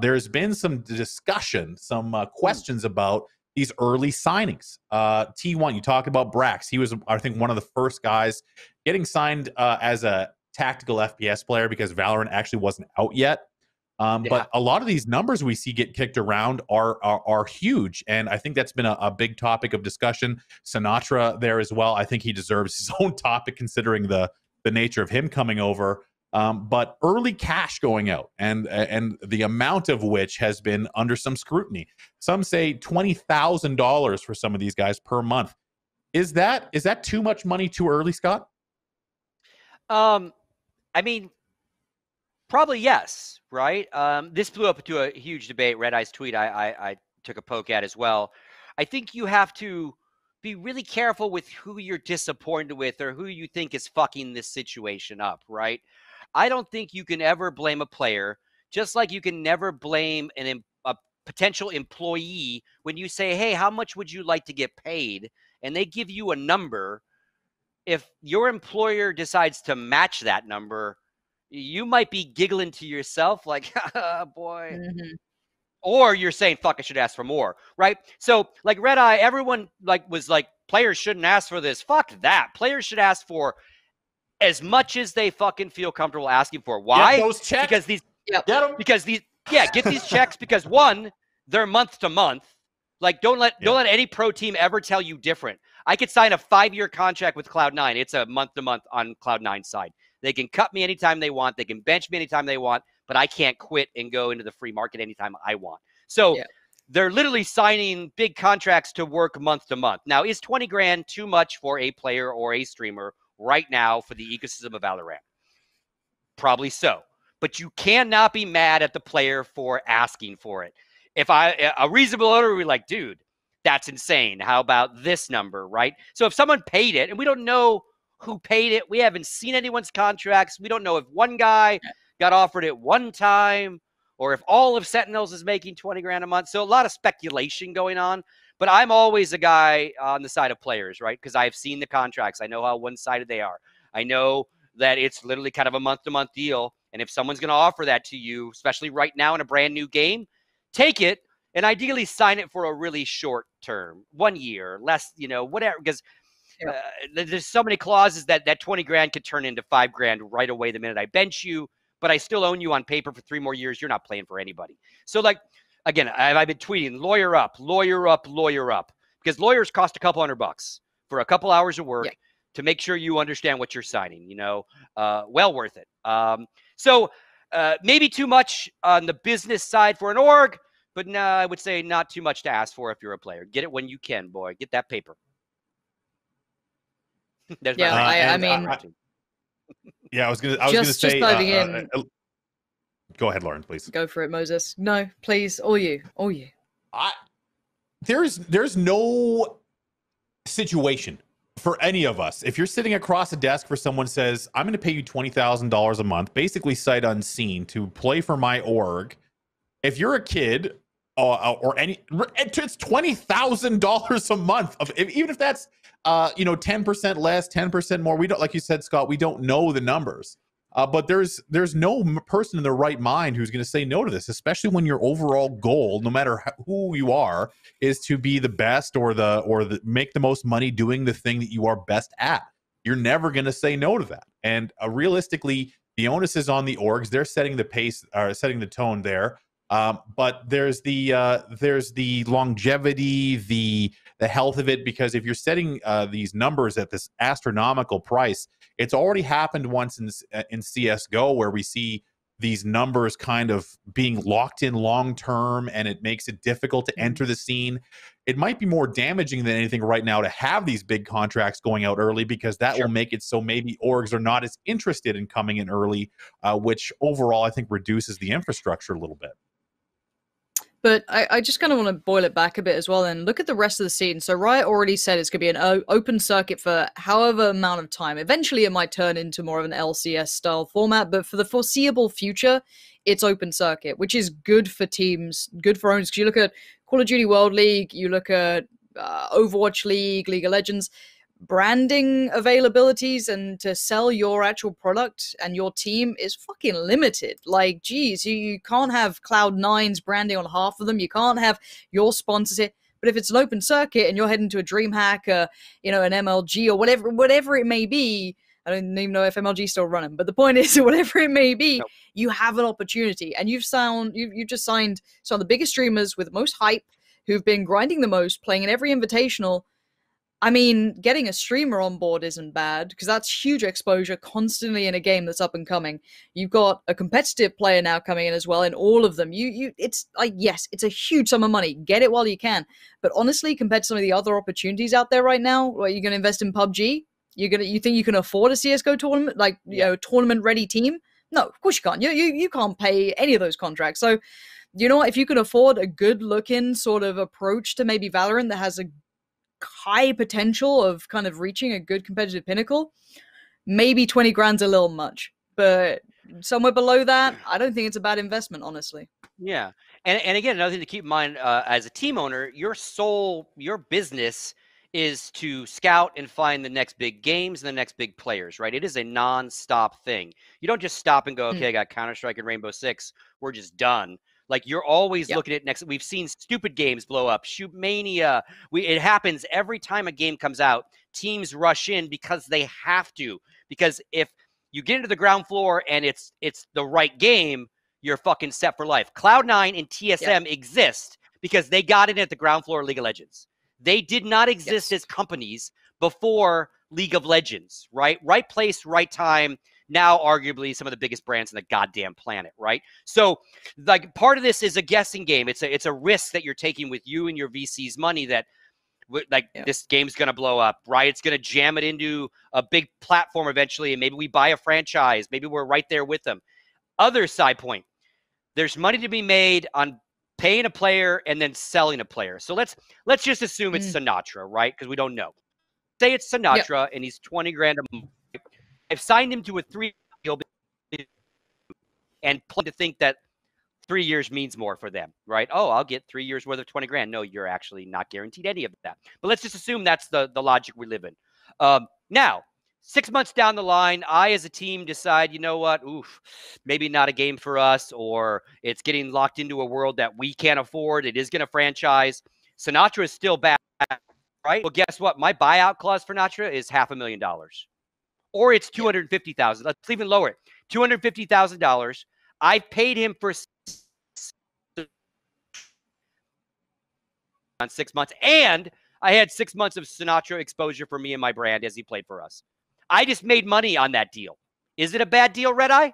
there's been some discussion, some questions about these early signings. T1, you talked about Brax. He was, I think, one of the first guys getting signed as a tactical FPS player, because Valorant actually wasn't out yet. But a lot of these numbers we see get kicked around are huge, and I think that's been a big topic of discussion. Sinatraa there as well. I think he deserves his own topic, considering the nature of him coming over. But early cash going out, and the amount of which has been under some scrutiny. Some say $20,000 for some of these guys per month. Is that too much money too early, Scott? I mean, probably yes, right? This blew up into a huge debate. Red Eye's tweet I took a poke at as well. I think you have to be really careful with who you're disappointed with, or who you think is fucking this situation up, right? I don't think you can ever blame a player, just like you can never blame a potential employee when you say, hey, how much would you like to get paid? And they give you a number. If your employer decides to match that number, you might be giggling to yourself like, boy. Or you're saying, fuck, I should ask for more, right? So, like Red Eye, everyone was like, players shouldn't ask for this. Fuck that. Players should ask for as much as they fucking feel comfortable asking for. Why? Get those checks. Because these, get these checks, because one, they're month to month. Like, don't let any pro team ever tell you different. I could sign a 5-year contract with Cloud9. It's a month to month on Cloud9's side. They can cut me anytime they want. They can bench me anytime they want, but I can't quit and go into the free market anytime I want. So they're literally signing big contracts to work month to month. Now, is 20 grand too much for a player or a streamer right now for the ecosystem of Valorant? Probably so. But you cannot be mad at the player for asking for it. If a reasonable owner would be like, dude, that's insane. How about this number, right? So if someone paid it, and we don't know who paid it, we haven't seen anyone's contracts. We don't know if one guy got offered it one time, or if all of Sentinels is making 20 grand a month. So a lot of speculation going on. But I'm always a guy on the side of players, right? Because I've seen the contracts. I know how one-sided they are. I know that it's literally kind of a month-to-month deal. And if someone's going to offer that to you, especially right now in a brand new game, take it and ideally sign it for a really short term, 1 year, less, whatever. Because there's so many clauses that 20 grand could turn into 5 grand right away the minute I bench you. But I still own you on paper for 3 more years. You're not playing for anybody. So, like, again, I've been tweeting, lawyer up, lawyer up, lawyer up. Because lawyers cost a couple $100 for a couple hours of work to make sure you understand what you're signing, well worth it. So maybe too much on the business side for an org, but no, I would say not too much to ask for if you're a player. Get it when you can, boy. Get that paper. There's I mean... I was gonna say. Go ahead, Lauren, please. Go for it, Moses. No, please, all you. There's no situation for any of us. If you're sitting across a desk for someone says, "I'm going to pay you $20,000 a month, basically sight unseen, to play for my org," if you're a kid or any, it's $20,000 a month. Even if that's 10% less, 10% more. We don't, like you said, Scott, we don't know the numbers. But there's no person in their right mind who's going to say no to this, especially when your overall goal, no matter who you are, is to be the best or make the most money doing the thing that you are best at. You're never going to say no to that. And realistically, the onus is on the orgs. They're setting the pace, setting the tone there. But there's the longevity, the health of it, because if you're setting these numbers at this astronomical price, it's already happened once in CSGO, where we see these numbers kind of being locked in long term, and it makes it difficult to enter the scene. It might be more damaging than anything right now to have these big contracts going out early, because that will make it so maybe orgs are not as interested in coming in early, which overall I think reduces the infrastructure a little bit. But I just kind of want to boil it back a bit as well and look at the rest of the scene. So Riot already said it's going to be an open circuit for however amount of time. Eventually, it might turn into more of an LCS-style format, but for the foreseeable future, it's open circuit, which is good for teams, good for owners. Because you look at Call of Duty World League, you look at Overwatch League, League of Legends, branding availabilities and to sell your actual product and your team is fucking limited. Like, geez, you can't have Cloud9's branding on half of them. You can't have your sponsors here. But if it's an open circuit and you're heading to a DreamHack, you know, an MLG or whatever it may be, I don't even know if MLG is still running, but the point is, whatever it may be, you have an opportunity. And you've just signed some of the biggest streamers with the most hype, who've been grinding the most, playing in every invitational. I mean, getting a streamer on board isn't bad, because that's huge exposure constantly in a game that's up and coming. You've got a competitive player now coming in as well, in all of them. It's like, yes, it's a huge sum of money. Get it while you can. But honestly, compared to some of the other opportunities out there right now, where you're going to invest in PUBG, you think you can afford a CS:GO tournament, like, you know, tournament-ready team? No, of course you can't. You can't pay any of those contracts. So, you know what? If you can afford a good-looking sort of approach to maybe Valorant that has a high potential of kind of reaching a good competitive pinnacle, maybe 20 grand's a little much, but somewhere below that, I don't think it's a bad investment, honestly. Yeah. And again, another thing to keep in mind, as a team owner, your business is to scout and find the next big games and the next big players, right? It is a non-stop thing. You don't just stop and go, okay, I got Counter-Strike and Rainbow Six, we're just done. Like, you're always looking at next. We've seen stupid games blow up. Shoot Mania. It happens every time a game comes out. Teams rush in because they have to. Because if you get into the ground floor and it's the right game, you're fucking set for life. Cloud9 and TSM exist because they got in at the ground floor of League of Legends. They did not exist as companies before League of Legends, right? Right place, right time. Now, arguably, some of the biggest brands on the goddamn planet, right? So, like, part of this is a guessing game. It's a risk that you're taking with you and your VC's money that, like, this game's going to blow up. Riot's going to jam it into a big platform eventually, and maybe we buy a franchise. Maybe we're right there with them. Other side point, there's money to be made on paying a player and then selling a player. So let's just assume it's Sinatraa, right? Because we don't know. Say it's Sinatraa and he's 20 grand a month. I've signed him to a 3-year deal and plan to think that 3 years means more for them, right? Oh, I'll get 3 years worth of 20 grand. No, you're actually not guaranteed any of that. But let's just assume that's the logic we live in. Now, 6 months down the line, I as a team decide, you know what, maybe not a game for us, or it's getting locked into a world that we can't afford. It is going to franchise. Sinatraa is still bad, right? Well, guess what? My buyout clause for Sinatraa is $500,000. Or it's $250,000. Let's even lower it. $250,000. I paid him for on 6 months, and I had 6 months of Sinatraa exposure for me and my brand as he played for us. I just made money on that deal. Is it a bad deal, Red Eye?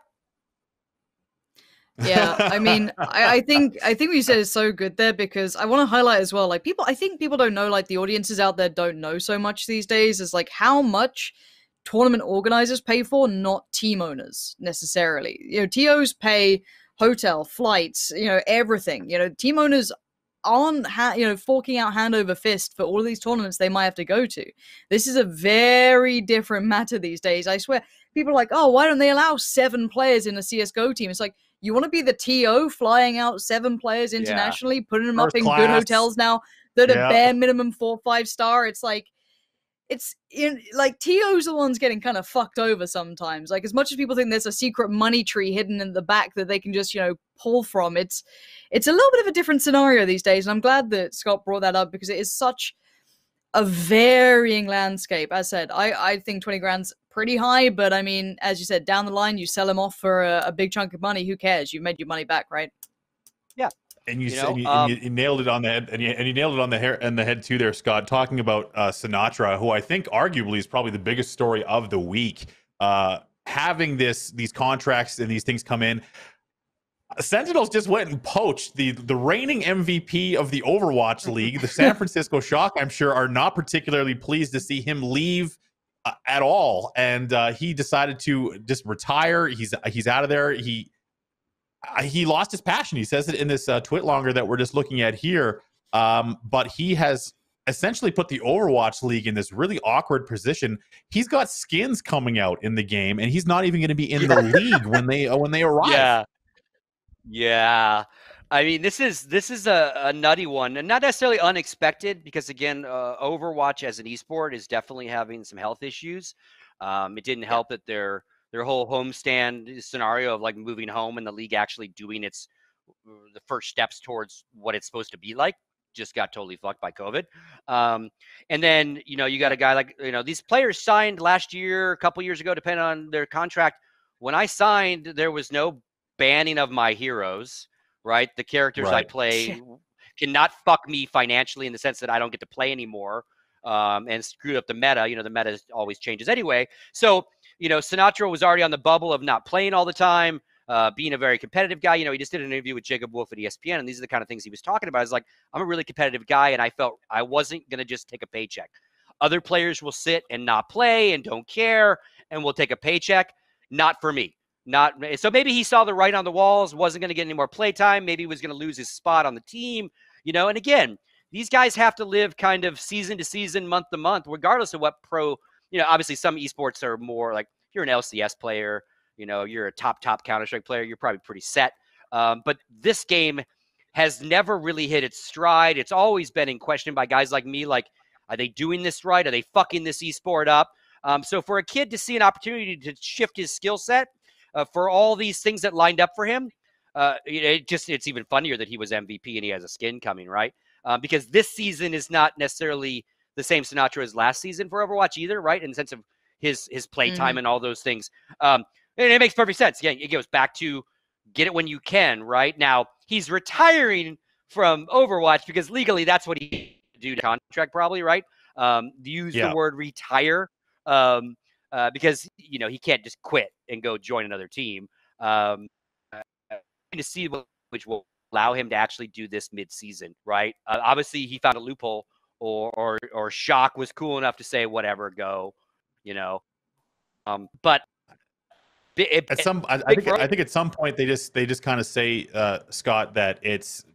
Yeah, I mean, I think what you said is so good there, because I want to highlight as well, like, I think people don't know, like, the audiences out there don't know so much these days, is like how much tournament organizers pay for, not team owners necessarily. You know, TOs pay hotel, flights, you know, everything. You know, team owners aren't forking out hand over fist for all of these tournaments they might have to go to. This is a very different matter these days. I swear, people are like, oh, why don't they allow 7 players in a CSGO team? It's like, you want to be the TO flying out 7 players internationally, putting them up in good hotels now that are bare minimum 4 or 5 star. It's like, TOs are the ones getting kind of fucked over sometimes. Like, as much as people think there's a secret money tree hidden in the back that they can just, you know, pull from, it's a little bit of a different scenario these days. And I'm glad that Scott brought that up, because it is such a varying landscape. As I said, I think 20 grand's pretty high, but I mean, as you said, down the line, you sell them off for a big chunk of money. Who cares? You've made your money back, right? Yeah. And You know, you nailed it on the head, and you nailed it on the head too there, Scott. Talking about Sinatraa, who I think arguably is probably the biggest story of the week. Having these contracts and these things come in. Sentinels just went and poached the reigning MVP of the Overwatch League, the San Francisco Shock. I'm sure are not particularly pleased to see him leave at all, and he decided to just retire. He's out of there. He lost his passion. He says it in this twit longer that we're just looking at here. But he has essentially put the Overwatch League in this really awkward position. He's got skins coming out in the game, and he's not even going to be in the league when they arrive. Yeah. I mean, this is a nutty one, and not necessarily unexpected because again, Overwatch as an esport is definitely having some health issues. It didn't help that their whole homestand scenario of like moving home and the league actually doing the first steps towards what it's supposed to be like just got totally fucked by COVID. And then, you got a guy like, these players signed last year, a couple years ago, depending on their contract. When I signed, there was no banning of my heroes, right? The characters I play cannot fuck me financially in the sense that I don't get to play anymore and screwed up the meta. The meta always changes anyway. So, Sinatraa was already on the bubble of not playing all the time, being a very competitive guy. He just did an interview with Jacob Wolf at ESPN, and these are the kind of things he was talking about. It's like, I'm a really competitive guy, and I felt I wasn't going to just take a paycheck. Other players will sit and not play and don't care and will take a paycheck. Not for me. So maybe he saw the writing on the walls, wasn't going to get any more play time. Maybe he was going to lose his spot on the team, and again, these guys have to live kind of season to season, month to month, regardless of what pro, obviously some esports are more like you're an LCS player, you're a top Counter-Strike player, you're probably pretty set. But this game has never really hit its stride. It's always been in question by guys like me. Like, are they doing this right? Are they fucking this esport up? So for a kid to see an opportunity to shift his skill set, for all these things that lined up for him, it's even funnier that he was MVP and he has a skin coming, right? Because this season is not necessarily the same Sinatraa as last season for Overwatch either, right? In the sense of his play time and all those things. And it makes perfect sense. Again, it goes back to get it when you can, right? Now, he's retiring from Overwatch because legally that's what he do to contract probably, right? Use the word retire. Because he can't just quit and go join another team. To see which will allow him to actually do this mid-season, right? Obviously, he found a loophole, or Shock was cool enough to say whatever, go, But I think at some point they just kind of say, Scott, that it's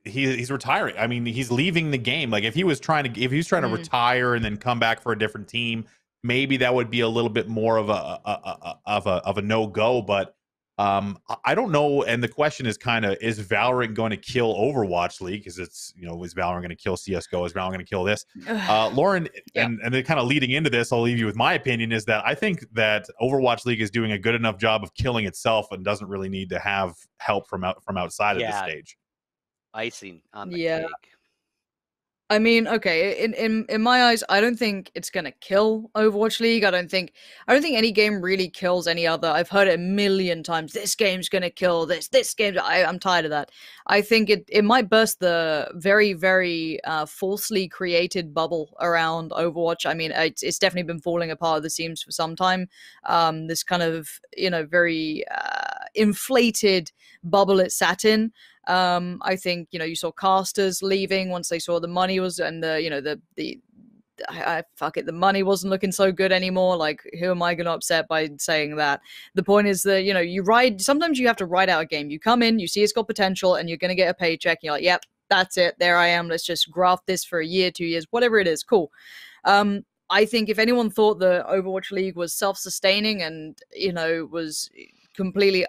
he's retiring. I mean, he's leaving the game. Like if he was trying to retire and then come back for a different team, maybe that would be a little bit more of a no-go, but I don't know. And the question is kind of, is Valorant going to kill Overwatch League? Because it's, is Valorant going to kill CSGO? Is Valorant going to kill this? Lauren, and then kind of leading into this, I'll leave you with my opinion, is that I think that Overwatch League is doing a good enough job of killing itself and doesn't really need to have help from outside of the stage. Icing on the cake. I mean, okay, in my eyes, I don't think it's gonna kill Overwatch League. I don't think any game really kills any other. I've heard it a million times. This game's gonna kill this. This game. I'm tired of that. I think it might burst the very, very falsely created bubble around Overwatch. I mean, it's definitely been falling apart at the seams for some time. This kind of very inflated bubble it sat in. I think you saw casters leaving once they saw the money was, and the money wasn't looking so good anymore. Like, who am I going to upset by saying that? The point is that sometimes you have to ride out a game. You come in, you see it's got potential, and you're going to get a paycheck. And you're like, yep, that's it. There I am. Let's just graft this for a year, 2 years, whatever it is. Cool. I think if anyone thought the Overwatch League was self-sustaining and was completely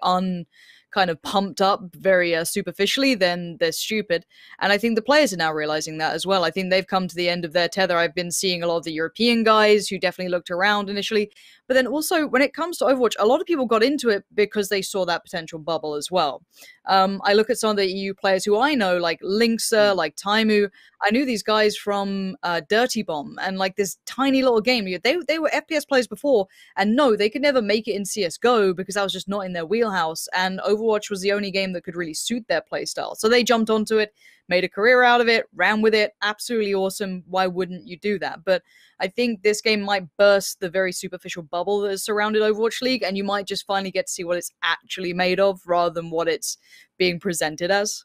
kind of pumped up very superficially, then they're stupid. And I think the players are now realizing that as well. I think they've come to the end of their tether. I've been seeing a lot of the European guys who definitely looked around initially. But then also, when it comes to Overwatch, a lot of people got into it because they saw that potential bubble as well. I look at some of the EU players who I know, like Linkser, like Taimu. I knew these guys from Dirty Bomb and like this tiny little game. They were FPS players before, and no, they could never make it in CSGO because that was just not in their wheelhouse. And Overwatch Overwatch was the only game that could really suit their playstyle. So they jumped onto it, made a career out of it, ran with it. Absolutely awesome. Why wouldn't you do that? But I think this game might burst the very superficial bubble that has surrounded Overwatch League, and you might just finally get to see what it's actually made of rather than what it's being presented as.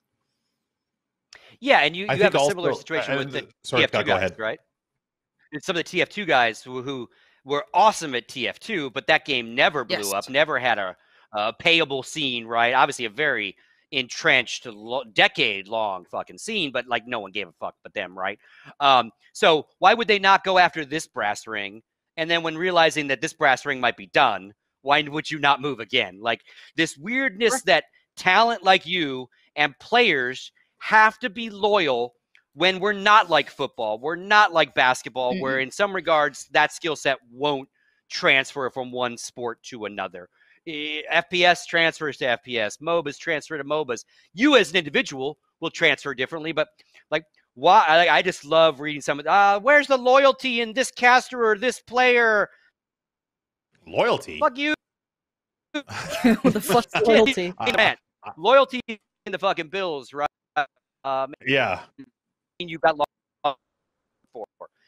Yeah, and you have a similar also, situation with the sorry, TF2 Scott, go guys, ahead. right? It's some of the TF2 guys who were awesome at TF2, but that game never blew up, never had a payable scene, right? Obviously a very entrenched, decade-long fucking scene, but like no one gave a fuck but them, right? So why would they not go after this brass ring? And then when realizing that this brass ring might be done, why would you not move again? Like this weirdness that talent like you and players have to be loyal when we're not like football, we're not like basketball, where in some regards that skill set won't transfer from one sport to another. FPS transfers to FPS, MOBAs transfer to MOBAs. You as an individual will transfer differently, but like why? I just love reading some of where's the loyalty in this caster or this player? Loyalty? Fuck you. What the fuck's loyalty? Loyalty in the fucking Bills, right? Yeah. You got loyal for.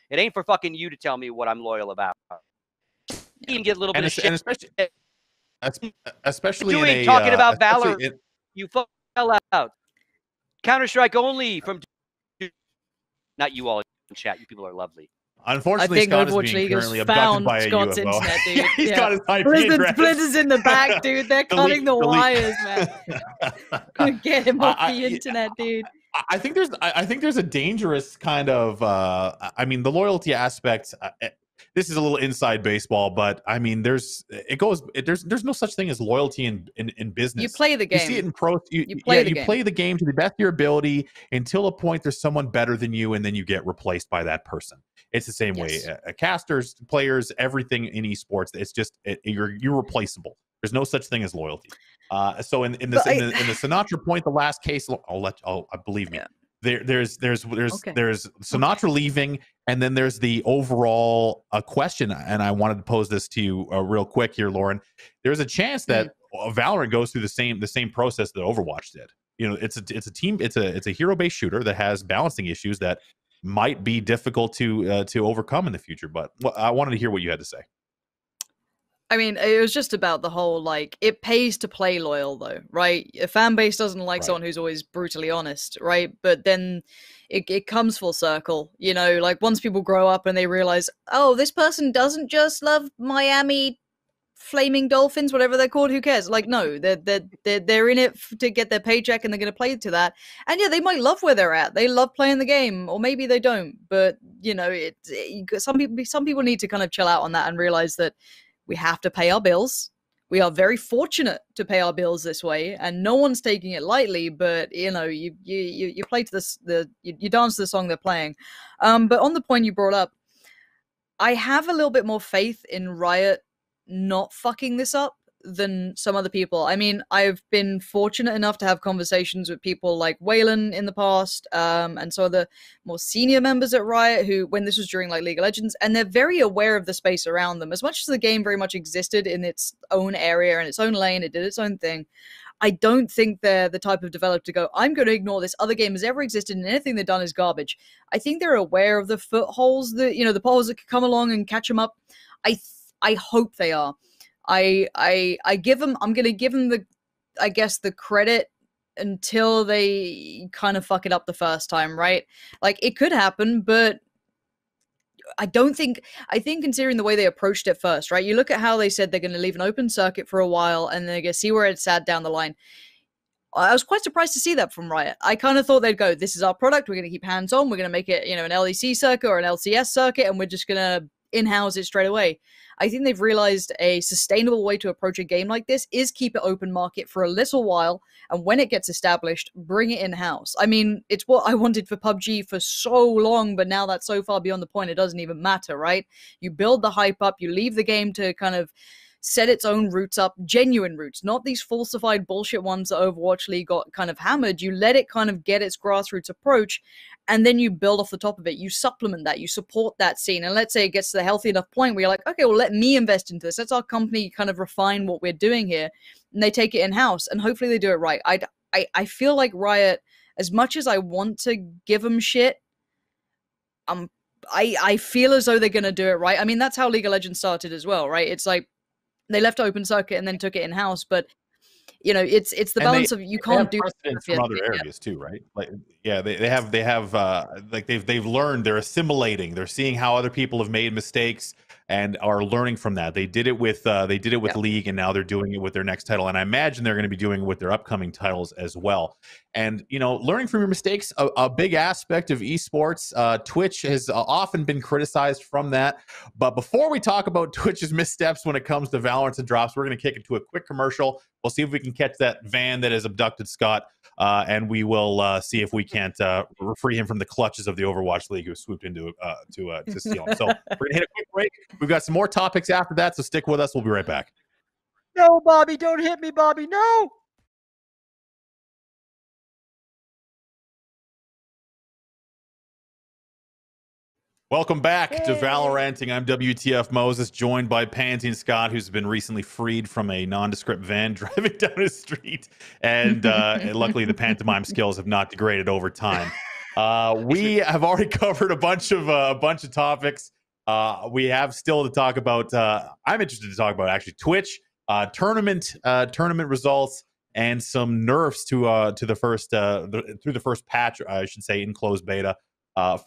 It ain't for fucking you to tell me what I'm loyal about. You can get a little bit of shit. And especially doing in talking about Valor, you fell out. Counter-Strike only from not you all in chat. You people are lovely. Unfortunately, I think Scott Overwatch is being League currently has abducted found by a Scott's UFO. internet, dude. He's got his IP address. Splinters in the back, dude. They're cutting the wires, man. Get him off the internet, dude. I think there's a dangerous kind of I mean, the loyalty aspect. This is a little inside baseball, but I mean, there's no such thing as loyalty in business. You play the game. You see it in pro. You play the game to the best of your ability until a point there's someone better than you, and then you get replaced by that person. It's the same way. Casters, players, everything in esports. It's just you're replaceable. There's no such thing as loyalty. So in the Sinatraa point, the last case, believe me. Yeah. There's Sinatraa leaving, and then there's the overall question, and I wanted to pose this to you real quick here, Lauren. There's a chance that Valorant goes through the same process that Overwatch did. You know, it's a hero-based shooter that has balancing issues that might be difficult to overcome in the future. But I wanted to hear what you had to say. I mean, it was just about the whole, like, it pays to play loyal, though, right? A fan base doesn't like someone who's always brutally honest, right? But then it comes full circle, you know? Like, once people grow up and they realize, oh, this person doesn't just love Miami Flaming Dolphins, whatever they're called, who cares? Like, no, they're in it to get their paycheck, and they're going to play to that. And yeah, they might love where they're at. They love playing the game, or maybe they don't. But, you know, some people need to kind of chill out on that and realize that we have to pay our bills. We are very fortunate to pay our bills this way, and no one's taking it lightly. But you know, you play to you dance to the song they're playing. But on the point you brought up, I have a little bit more faith in Riot not fucking this up than some other people. I mean, I've been fortunate enough to have conversations with people like Waylon in the past, and some of the more senior members at Riot who, when this was during like League of Legends, and they're very aware of the space around them. As much as the game very much existed in its own area and its own lane, it did its own thing. I don't think they're the type of developer to go, I'm going to ignore this other game has ever existed and anything they've done is garbage. I think they're aware of the footholes that, you know, the potholes that could come along and catch them up. I hope they are. I'm going to give them the credit until they kind of fuck it up the first time, right? Like, it could happen, but I think considering the way they approached it first, right? You look at how they said they're going to leave an open circuit for a while and they're going to see where it's at down the line. I was quite surprised to see that from Riot. I kind of thought they'd go, this is our product, we're going to keep hands on, we're going to make it, you know, an LEC circuit or an LCS circuit, and we're just going to in-house it straight away. I think they've realized a sustainable way to approach a game like this is keep it open market for a little while, and when it gets established, bring it in-house. I mean, it's what I wanted for PUBG for so long, but now that's so far beyond the point, it doesn't even matter, right? You build the hype up, you leave the game to kind of set its own roots up, genuine roots, not these falsified bullshit ones that Overwatch League got kind of hammered. You let it kind of get its grassroots approach, and then you build off the top of it. You supplement that, you support that scene, and let's say it gets to the healthy enough point where you're like, okay, well, let me invest into this. Let's our company kind of refine what we're doing here, and they take it in-house, and hopefully they do it right. I feel like Riot, as much as I want to give them shit, I feel as though they're going to do it right. I mean, that's how League of Legends started as well, right? It's like they left open circuit and then took it in-house, but you know, it's the balance of you can't do precedents from other areas too, right? Like, yeah, they have like they've learned, they're assimilating, they're seeing how other people have made mistakes and are learning from that. They did it with League, and now they're doing it with their next title, and I imagine they're going to be doing it with their upcoming titles as well. And you know, learning from your mistakes, a big aspect of esports. Twitch has often been criticized from that. But before we talk about Twitch's missteps when it comes to Valorant and drops, we're going to kick into a quick commercial. We'll see if we can catch that van that has abducted Scott, and we will see if we can't free him from the clutches of the Overwatch League who swooped into to steal him. So we're going to hit a quick break. We've got some more topics after that, so stick with us. We'll be right back. No, Bobby, don't hit me, Bobby. No. Welcome back to Valoranting. I'm WTFmoses, joined by Pansy and Scott, who's been recently freed from a nondescript van driving down a street. And luckily, the pantomime skills have not degraded over time. We have already covered a bunch of topics. We have still to talk about. I'm interested to talk about actually Twitch tournament results and some nerfs to the first through the first patch, I should say, in closed beta.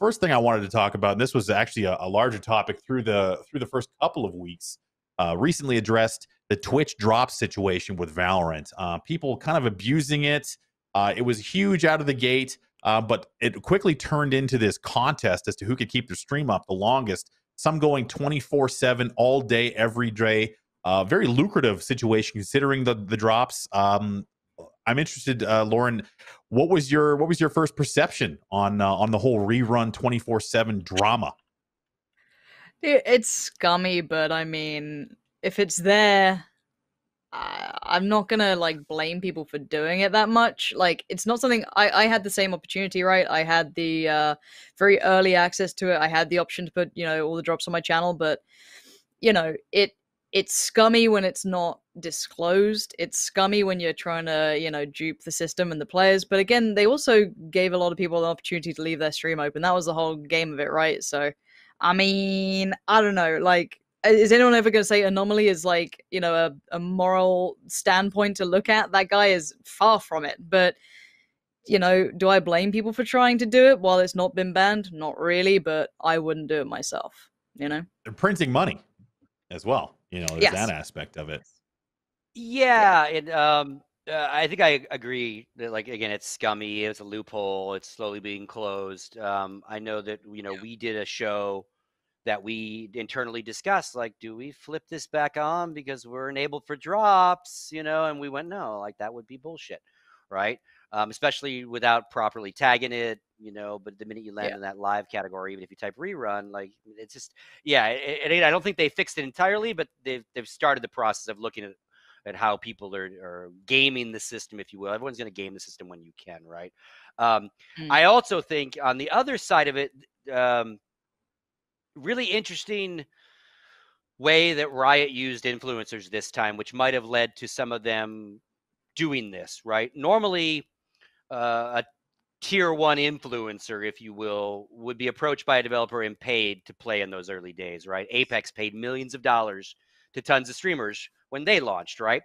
First thing I wanted to talk about, and this was actually a larger topic through the first couple of weeks, recently addressed the Twitch drop situation with Valorant. People kind of abusing it. It was huge out of the gate, but it quickly turned into this contest as to who could keep their stream up the longest. Some going 24/7 all day, every day. Very lucrative situation considering the drops. I'm interested, Lauren. What was your first perception on the whole rerun 24/7 drama? It's scummy, but I mean, if it's there, I'm not gonna like blame people for doing it that much. Like, it's not something I had the same opportunity, right? I had the very early access to it. I had the option to put, you know, all the drops on my channel, but you know, it's scummy when it's not disclosed. It's scummy when you're trying to, you know, dupe the system and the players. But again, they also gave a lot of people the opportunity to leave their stream open. That was the whole game of it, right? So, I mean, I don't know. Like, is anyone ever going to say Anomaly is like, you know, a moral standpoint to look at? That guy is far from it. But, you know, do I blame people for trying to do it while it's not been banned? Not really, but I wouldn't do it myself, you know? They're printing money as well. You know, there's that aspect of it. Yeah, and I think I agree that, like, again, it's scummy. It's a loophole. It's slowly being closed. I know that, you know, we did a show that we internally discussed, like, do we flip this back on because we're enabled for drops, you know? And we went, no, like, that would be bullshit, right? Especially without properly tagging it, you know. But the minute you land in that live category, even if you type rerun, like, it's just, I don't think they fixed it entirely, but they've started the process of looking at how people are gaming the system, if you will. Everyone's going to game the system when you can, right? I also think on the other side of it, really interesting way that Riot used influencers this time, which might have led to some of them doing this, right? Normally, a tier 1 influencer, if you will, would be approached by a developer and paid to play in those early days, right? Apex paid millions of dollars to tons of streamers when they launched, right?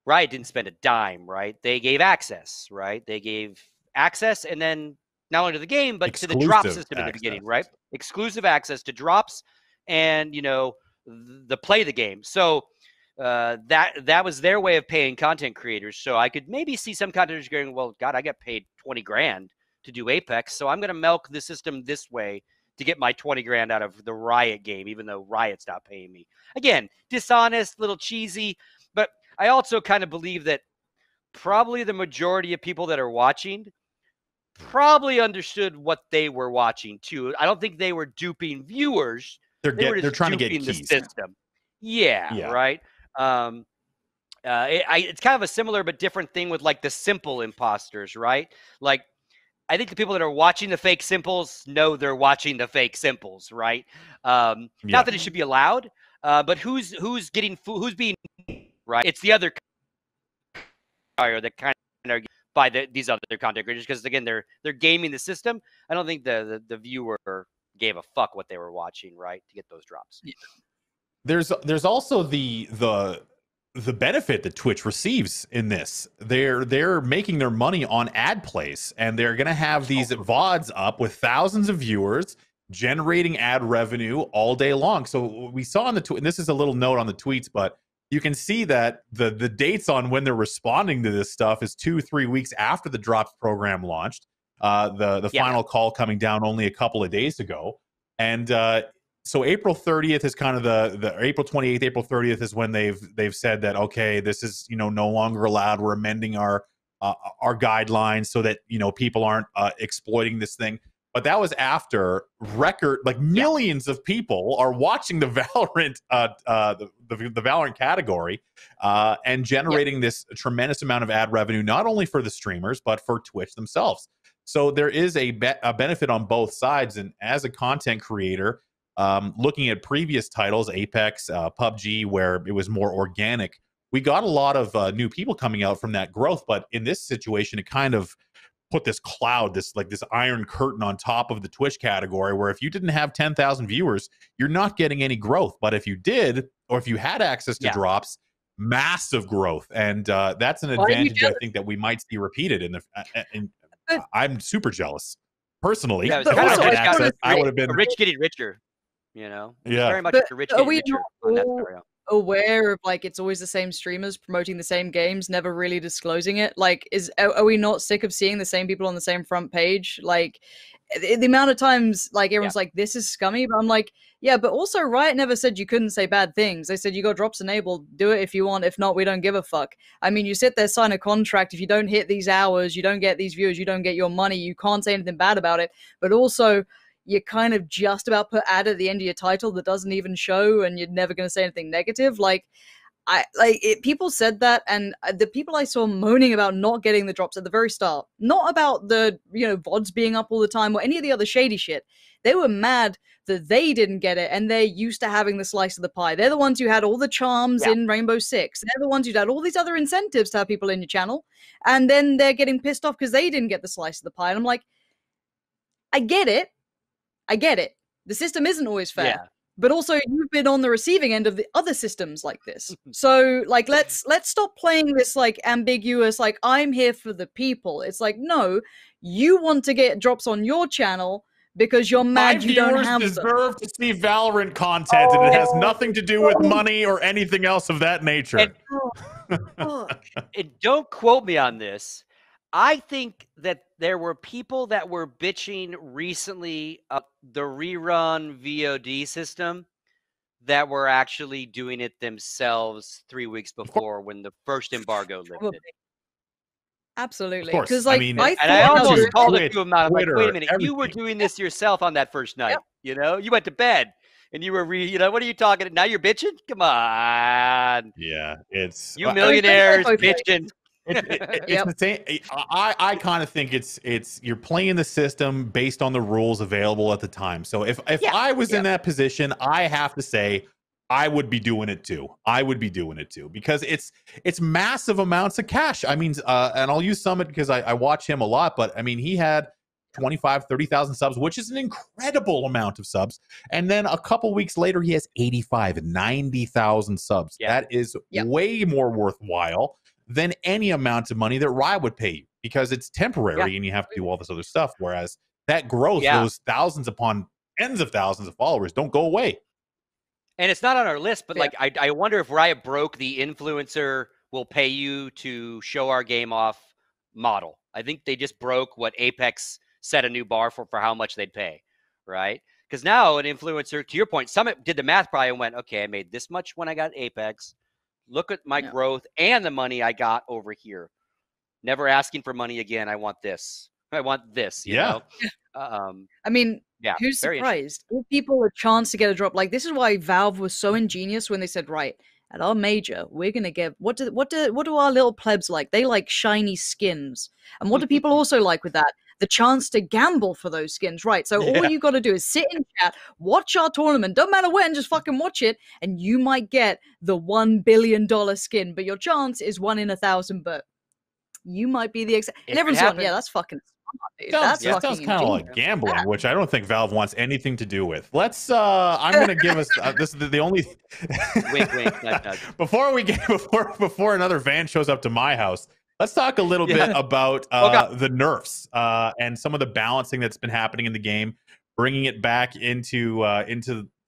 Riot didn't spend a dime, right? They gave access, right? They gave access, and then not only to the game, but to the drop system in the beginning, right? Exclusive access to drops and, you know, the play the game. So that was their way of paying content creators. So I could maybe see some content creators going, well, God, I got paid 20 grand to do Apex, so I'm going to milk the system this way to get my 20 grand out of the Riot game, even though Riot's not paying me. Again, dishonest, little cheesy, but I also kind of believe that probably the majority of people that are watching probably understood what they were watching too. I don't think they were duping viewers. They're trying to get keys. The system. Yeah, right. It's kind of a similar but different thing with like the simple imposters, right? Like, I think the people that are watching the fake simples know they're watching the fake simples, right? Not that it should be allowed, but who's being right? It's the other that kind of by these other content creators, because again they're gaming the system. I don't think the viewer gave a fuck what they were watching, right, to get those drops. Yeah. There's also the benefit that Twitch receives in this. They're making their money on ad plays, and they're going to have these VODs up with thousands of viewers generating ad revenue all day long. So we saw on the and this is a little note on the tweets, but you can see that the dates on when they're responding to this stuff is 2-3 weeks after the drops program launched. The final call coming down only a couple of days ago, and so April 30th is kind of the April 28th, April 30th is when they've said that, okay, this is, no longer allowed. We're amending our guidelines so that, people aren't exploiting this thing. But that was after record, like millions of people are watching the Valorant, the Valorant category, and generating this tremendous amount of ad revenue, not only for the streamers, but for Twitch themselves. So there is a benefit on both sides. And as a content creator, looking at previous titles, Apex, PUBG, where it was more organic, we got a lot of new people coming out from that growth. But in this situation, it kind of put this cloud, this iron curtain on top of the Twitch category, where if you didn't have 10,000 viewers, you're not getting any growth. But if you did, or if you had access to drops, massive growth. And that's an advantage I think that we might see repeated in the. I'm super jealous personally. Yeah, if I had access, I would have been rich getting richer. Very much but a rich getting richer on that scenario. Aware of like it's always the same streamers promoting the same games, never really disclosing it. Like, are we not sick of seeing the same people on the same front page? Like, the amount of times like everyone's like, this is scummy, but I'm like, yeah, but also Riot never said you couldn't say bad things. They said you got drops enabled, do it if you want. If not, we don't give a fuck. I mean, you sit there, sign a contract. If you don't hit these hours, you don't get these viewers, you don't get your money. You can't say anything bad about it. But also, you kind of just about put ad at the end of your title that doesn't even show, and you're never going to say anything negative. Like, people said that, and the people I saw moaning about not getting the drops at the very start, not about the VODs being up all the time or any of the other shady shit. They were mad that they didn't get it, and they're used to having the slice of the pie. They're the ones who had all the charms in Rainbow Six. They're the ones who had all these other incentives to have people in your channel, and then they're getting pissed off because they didn't get the slice of the pie. And I'm like, I get it. The system isn't always fair, but also you've been on the receiving end of the other systems like this. So like, let's stop playing this like ambiguous, like I'm here for the people. It's like, no, you want to get drops on your channel because you're mad you don't have them. Deserve to see Valorant content, and it has nothing to do with money or anything else of that nature. And don't quote me on this. I think that there were people that were bitching recently of the rerun VOD system that were actually doing it themselves 3 weeks before when the first embargo lifted. Absolutely. Because like, I almost called a few of them out. I'm like, wait a minute, you were doing this yourself on that first night. You went to bed and you were what are you talking? Now you're bitching? Come on. Yeah, it's you millionaires bitching. It's the same. I kind of think it's you're playing the system based on the rules available at the time. So if I was in that position, I have to say I would be doing it too. Because it's massive amounts of cash. I mean, and I'll use Summit because I watch him a lot, but I mean, he had 25, 30,000 subs, which is an incredible amount of subs. And then a couple weeks later, he has 85 and 90,000 subs. That is way more worthwhile than any amount of money that Riot would pay you, because it's temporary and you have to do all this other stuff. Whereas that growth, those thousands upon tens of thousands of followers don't go away. And it's not on our list, but like, I wonder if Riot broke the influencer will pay you to show our game off model. I think they just broke what Apex set a new bar for how much they'd pay, right? Because now an influencer, to your point, Summit did the math probably and went, okay, I made this much when I got Apex. Look at my growth and the money I got over here. Never asking for money again. I want this. I want this. You know? I mean, who's surprised? Give people a chance to get a drop. Like, this is why Valve was so ingenious when they said, right, at our major, we're gonna get what do our little plebs like? They like shiny skins. And what do people also like with that? The chance to gamble for those skins, right? So all Yeah. you got to do is sit in chat, watch our tournament, don't matter when, just fucking watch it, and you might get the $1 billion skin, but your chance is 1 in 1,000. But you might be the and everyone's going, yeah, that's fucking smart, dude. That's Sounds fucking kind of ingenious. like gambling, which I don't think Valve wants anything to do with. Let's I'm gonna give us this is the only wink wink nudge, nudge. before another van shows up to my house. Let's talk a little bit about the nerfs and some of the balancing that's been happening in the game, bringing it back into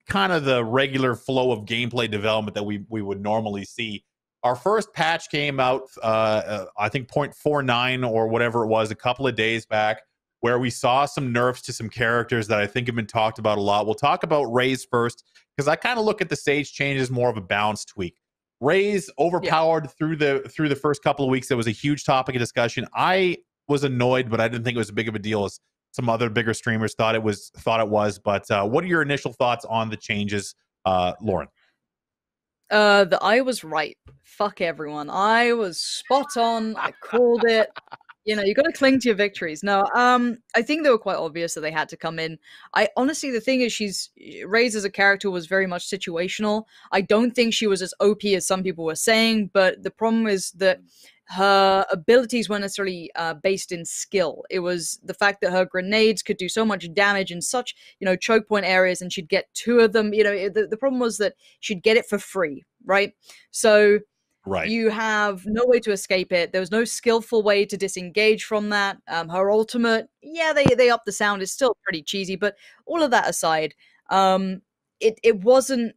kind of the regular flow of gameplay development that we would normally see. Our first patch came out, I think 0.49 or whatever it was, a couple of days back, where we saw some nerfs to some characters that I think have been talked about a lot. We'll talk about Raze first, because I kind of look at the stage change as more of a balance tweak. Raze overpowered through the first couple of weeks. It was a huge topic of discussion. I was annoyed, but I didn't think it was as big of a deal as some other bigger streamers thought it was. But what are your initial thoughts on the changes, Lauren? I was right. Fuck everyone. I was spot on. I called it. You know, you got to cling to your victories. No, I think they were quite obvious that they had to come in. I honestly, the thing is, Raze as a character was very much situational. I don't think she was as OP as some people were saying, but the problem is that her abilities weren't necessarily based in skill. It was the fact that her grenades could do so much damage in such, choke point areas, and she'd get 2 of them. The problem was that she'd get it for free, right? So you have no way to escape it. There was no skillful way to disengage from that. Her ultimate, they upped the sound. It's still pretty cheesy, but all of that aside, it wasn't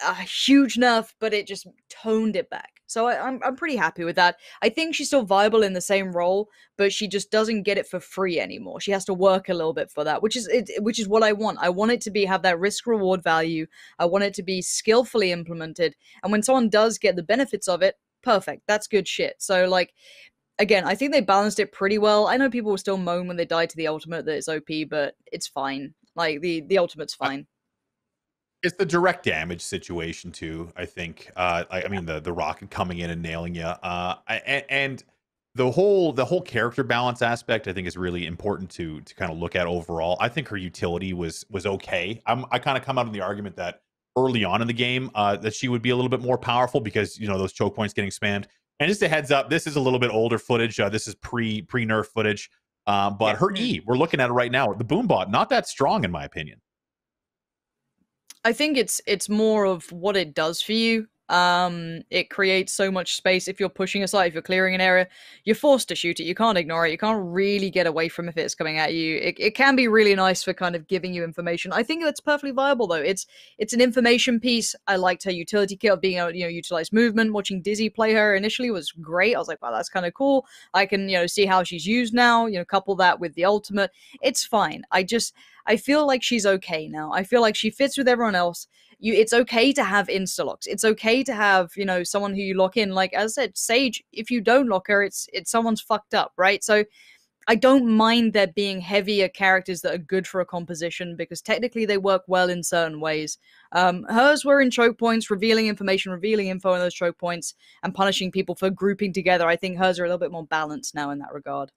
a huge nerf, but it just toned it back. So I'm pretty happy with that. I think she's still viable in the same role, but she just doesn't get it for free anymore. She has to work a little bit for that, which is what I want. I want it to have that risk reward value. I want it to be skillfully implemented. And when someone does get the benefits of it, perfect. That's good shit. So again, I think they balanced it pretty well. I know people will still moan when they die to the ultimate that it's OP, but it's fine. The ultimate's fine. It's the direct damage situation too. I think. I mean, the rocket coming in and nailing you, and the whole character balance aspect, I think, is really important to kind of look at overall. I think her utility was okay. I kind of come out of the argument that early on in the game, that she would be a little bit more powerful because those choke points getting spammed. And just a heads up, this is a little bit older footage. This is pre nerf footage. But her E, we're looking at it right now. The boom bot, not that strong in my opinion. I think it's more of what it does for you. It creates so much space. If you're pushing a site, if you're clearing an area, you're forced to shoot it. You can't ignore it. You can't really get away from it if it's coming at you. It can be really nice for kind of giving you information. I think that's perfectly viable though. It's an information piece. I liked her utility kit of being able to utilize movement. Watching Dizzy play her initially was great. I was like, wow, that's kind of cool. I can see how she's used now. Couple that with the ultimate. It's fine. I feel like she's okay now. I feel like she fits with everyone else. It's okay to have insta-locks. It's okay to have, someone who you lock in. Like, as I said, Sage, if you don't lock her, it's someone's fucked up, right? So I don't mind there being heavier characters that are good for a composition because technically they work well in certain ways. Hers were in choke points, revealing information, revealing info in those choke points, and punishing people for grouping together. I think hers are a little bit more balanced now in that regard.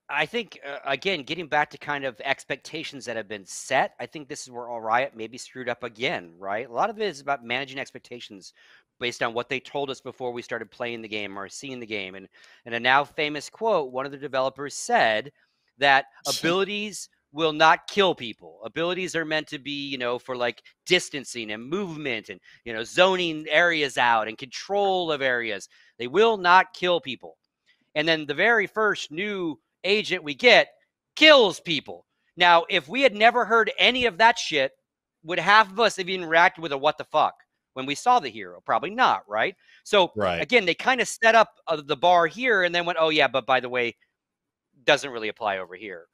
I think, again, getting back to kind of expectations that have been set, I think this is where All Riot maybe screwed up again, right? A lot of it is about managing expectations based on what they told us before we started playing the game or seeing the game. And a now famous quote, one of the developers said that abilities will not kill people. Abilities are meant to be, for like distancing and movement and, zoning areas out and control of areas. They will not kill people. And then the very first new agent we get kills people. Now, if we had never heard any of that shit, would half of us have even reacted with a what the fuck when we saw the hero? Probably not, right? So again, they kind of set up the bar here and then went, oh yeah, but by the way, doesn't really apply over here,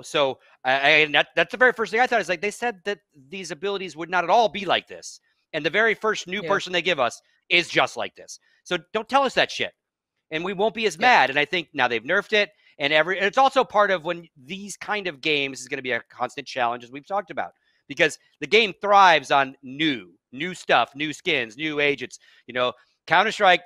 So that's the very first thing I thought is like they said that these abilities would not at all be like this. And the very first new person they give us is just like this. So don't tell us that shit. And we won't be as mad. And I think now they've nerfed it. And it's also part of when these kind of games is going to be a constant challenge, as we've talked about. because the game thrives on new stuff, new skins, new agents. You know, Counter-Strike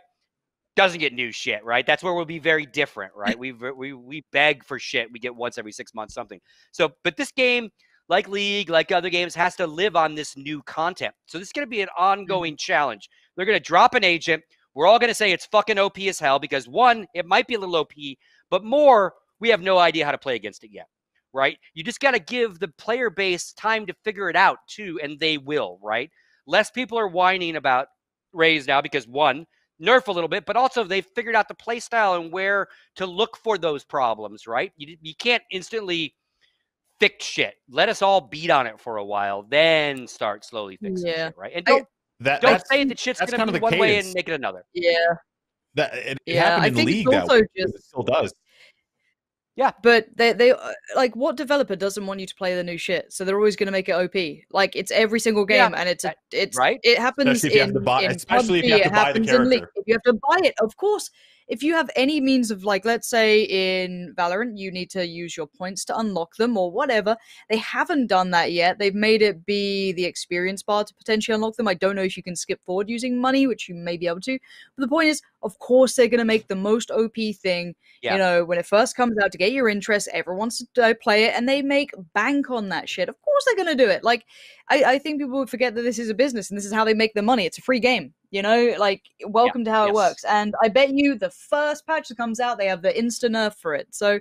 doesn't get new shit, right? That's where we'll be very different, right? We beg for shit. We get once every 6 months something. So, but this game, like League, like other games, has to live on this new content. So this is going to be an ongoing challenge. They're going to drop an agent. We're all going to say it's fucking OP as hell because, one, it might be a little OP, but more, we have no idea how to play against it yet, right? You just got to give the player base time to figure it out too, and they will, right? Less people are whining about Raze now because, one, nerf a little bit, but also they've figured out the play style and where to look for those problems, right? You can't instantly fix shit. Let us all beat on it for a while, then start slowly fixing shit, right? And don't say that shit's going to be one way and make it another. Yeah. It happened in think League it's that also way. It still does. Yeah, but they like, what developer doesn't want you to play the new shit? So they're always going to make it OP. Like, it's every single game, and it's right. It happens especially if you have to buy, especially if you have to buy the character. If you have to buy it, of course. If you have any means of, like, let's say in Valorant, you need to use your points to unlock them or whatever. They haven't done that yet. They've made it be the experience bar to potentially unlock them. I don't know if you can skip forward using money, which you may be able to. But the point is, of course, they're going to make the most OP thing. You know, when it first comes out to get your interest, everyone wants to play it, and they make bank on that shit. Of course they're going to do it. Like, I think people would forget that this is a business, and this is how they make their money. It's a free game. You know, like, welcome to how it works. And I bet you the first patch that comes out, they have the insta nerf for it. So,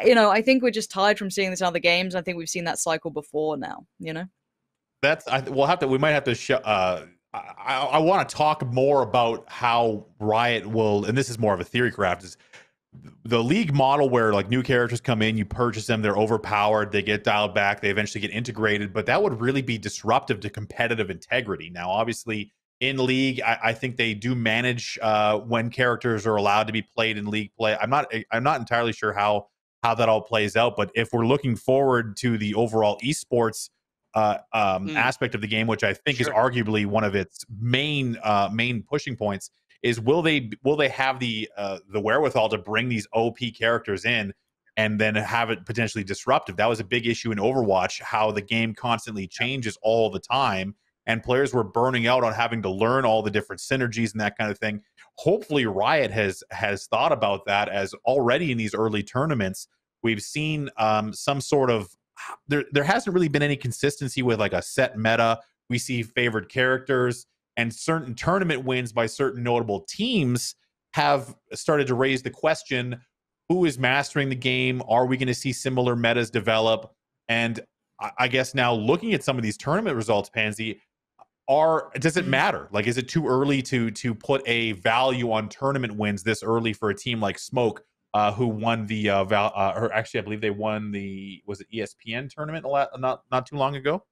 you know, I think we're just tired from seeing this in other games. I think we've seen that cycle before now, you know? We might have to show, I want to talk more about how Riot will, and this is more of a theory craft, is the League model where, like, new characters come in, you purchase them, they're overpowered, they get dialed back, they eventually get integrated, but that would really be disruptive to competitive integrity. Now, obviously, in League, I think they do manage when characters are allowed to be played in League play. I'm not entirely sure how that all plays out, but if we're looking forward to the overall esports aspect of the game, which I think is arguably one of its main pushing points, is will they have the wherewithal to bring these OP characters in and then have it potentially disruptive? That was a big issue in Overwatch, how the game constantly changes all the time, and players were burning out on having to learn all the different synergies and that kind of thing. Hopefully Riot has thought about that, as already in these early tournaments, we've seen some sort of, there hasn't really been any consistency with, like, a set meta. We see favored characters, and certain tournament wins by certain notable teams have started to raise the question, who is mastering the game? Are we going to see similar metas develop? And I guess now, looking at some of these tournament results, Pansy, does it matter? Like, is it too early to put a value on tournament wins this early for a team like Smoke, who won the or actually, I believe they won the, was it ESPN tournament not too long ago?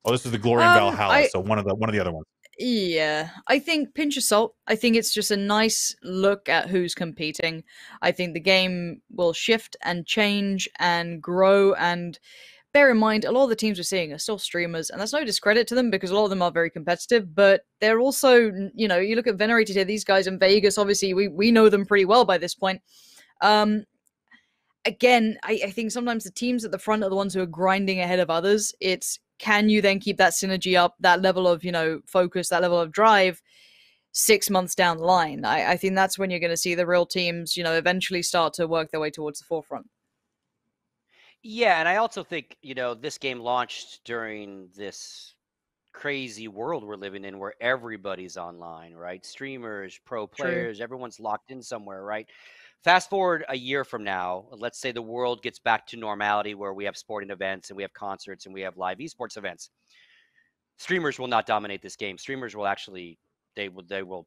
Oh, this was the Glory in Valhalla, so one of the other ones. Yeah, I think pinch of salt. I think it's just a nice look at who's competing. I think the game will shift and change and grow, and bear in mind, a lot of the teams we're seeing are still streamers, and that's no discredit to them because a lot of them are very competitive, but they're also, you know, you look at Venerated here, these guys in Vegas, obviously, we know them pretty well by this point. Again, I think sometimes the teams at the front are the ones who are grinding ahead of others. It's, can you then keep that synergy up, that level of, you know, focus, that level of drive 6 months down the line? I think that's when you're going to see the real teams, you know, eventually start to work their way towards the forefront. Yeah, and I also think, you know, this game launched during this crazy world we're living in where everybody's online, right? Streamers, pro players, everyone's locked in somewhere, right? Fast forward a year from now, let's say the world gets back to normality where we have sporting events and we have concerts and we have live esports events. Streamers will not dominate this game. Streamers will actually, they will